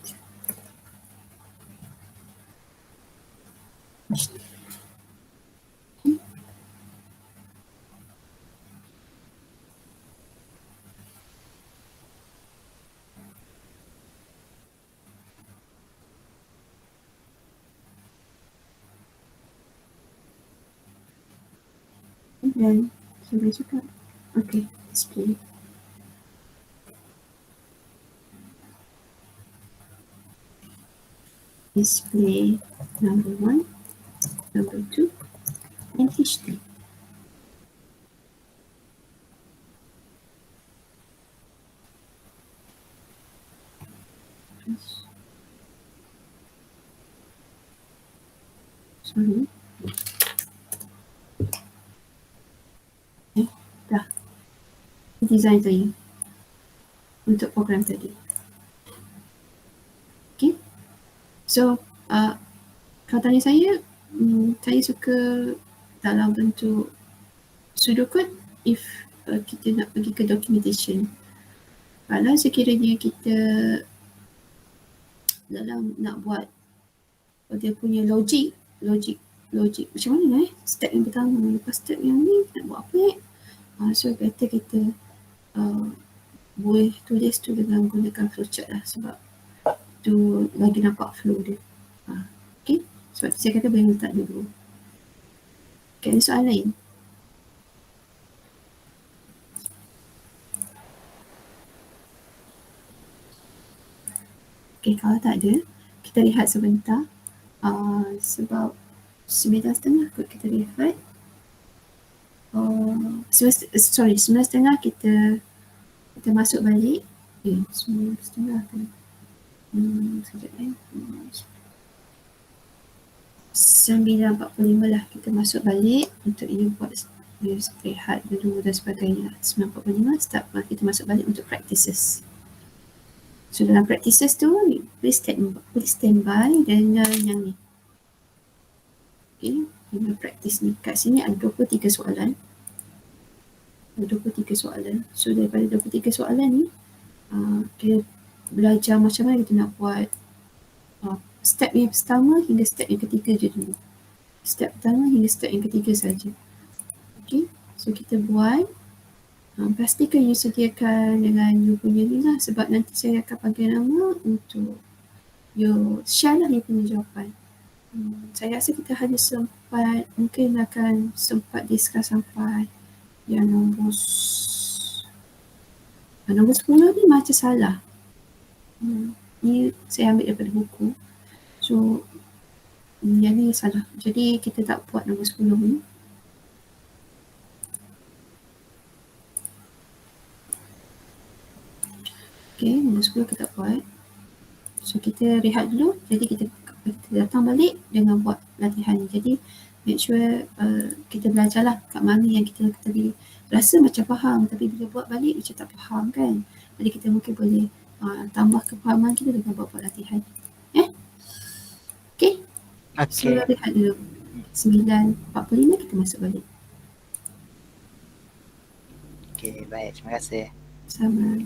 Dan saya cakap, okay, display. Display number 1, number 2, and history. Sorry. Dah. Design tadi untuk program tadi. Okay. So, kalau tanya saya suka dalam bentuk pseudocode if kita nak pergi ke documentation. Kalau sekiranya kita dalam nak buat dia punya logic macam mana step yang pertama, lepas step yang ni nak buat apa so better kita boleh tulis tu dengan gunakan flowchart lah, sebab tu lagi nampak flow dia. Okay, sebab tu saya kata boleh letak dulu. Okay, ada soalan lain? Okay, kalau tak ada, kita lihat sebentar. Sebab 9:30 kot kita lihat. 9:30 kita masuk balik. 9:30 kan. Sekejap 9:45 lah kita masuk balik untuk ini buat rehat dulu dan sebagainya. 9:45 start kita masuk balik untuk practices. So dalam practices tu please standby dengan yang ni. Okay, dengan practice ni. Kat sini ada 23 soalan. So daripada 23 soalan ni kita belajar macam mana kita nak buat step yang pertama hingga step yang ketiga je dulu. Step pertama hingga step yang ketiga saja. Okay, so kita buat. Pastikan you sediakan dengan you punya ni lah, sebab nanti saya akan panggil nama untuk you share lah you punya jawapan. Saya rasa kita hanya mungkin akan sempat discuss sampai yang nombor 10 ni macam salah. Ni saya ambil daripada buku. So yang ni salah. Jadi kita tak buat nombor 10 ni. Okay, nombor 10 kita buat. So kita rehat dulu. Jadi kita datang balik dengan buat latihan ni. Jadi make sure kita belajarlah kat mana yang kita tadi rasa macam faham, tapi bila buat balik macam tak faham kan. Jadi kita mungkin boleh tambah kefahaman kita dengan buat latihan. Okay. So rehat dulu. 9:45 kita masuk balik. Okay, baik. Terima kasih. Sama.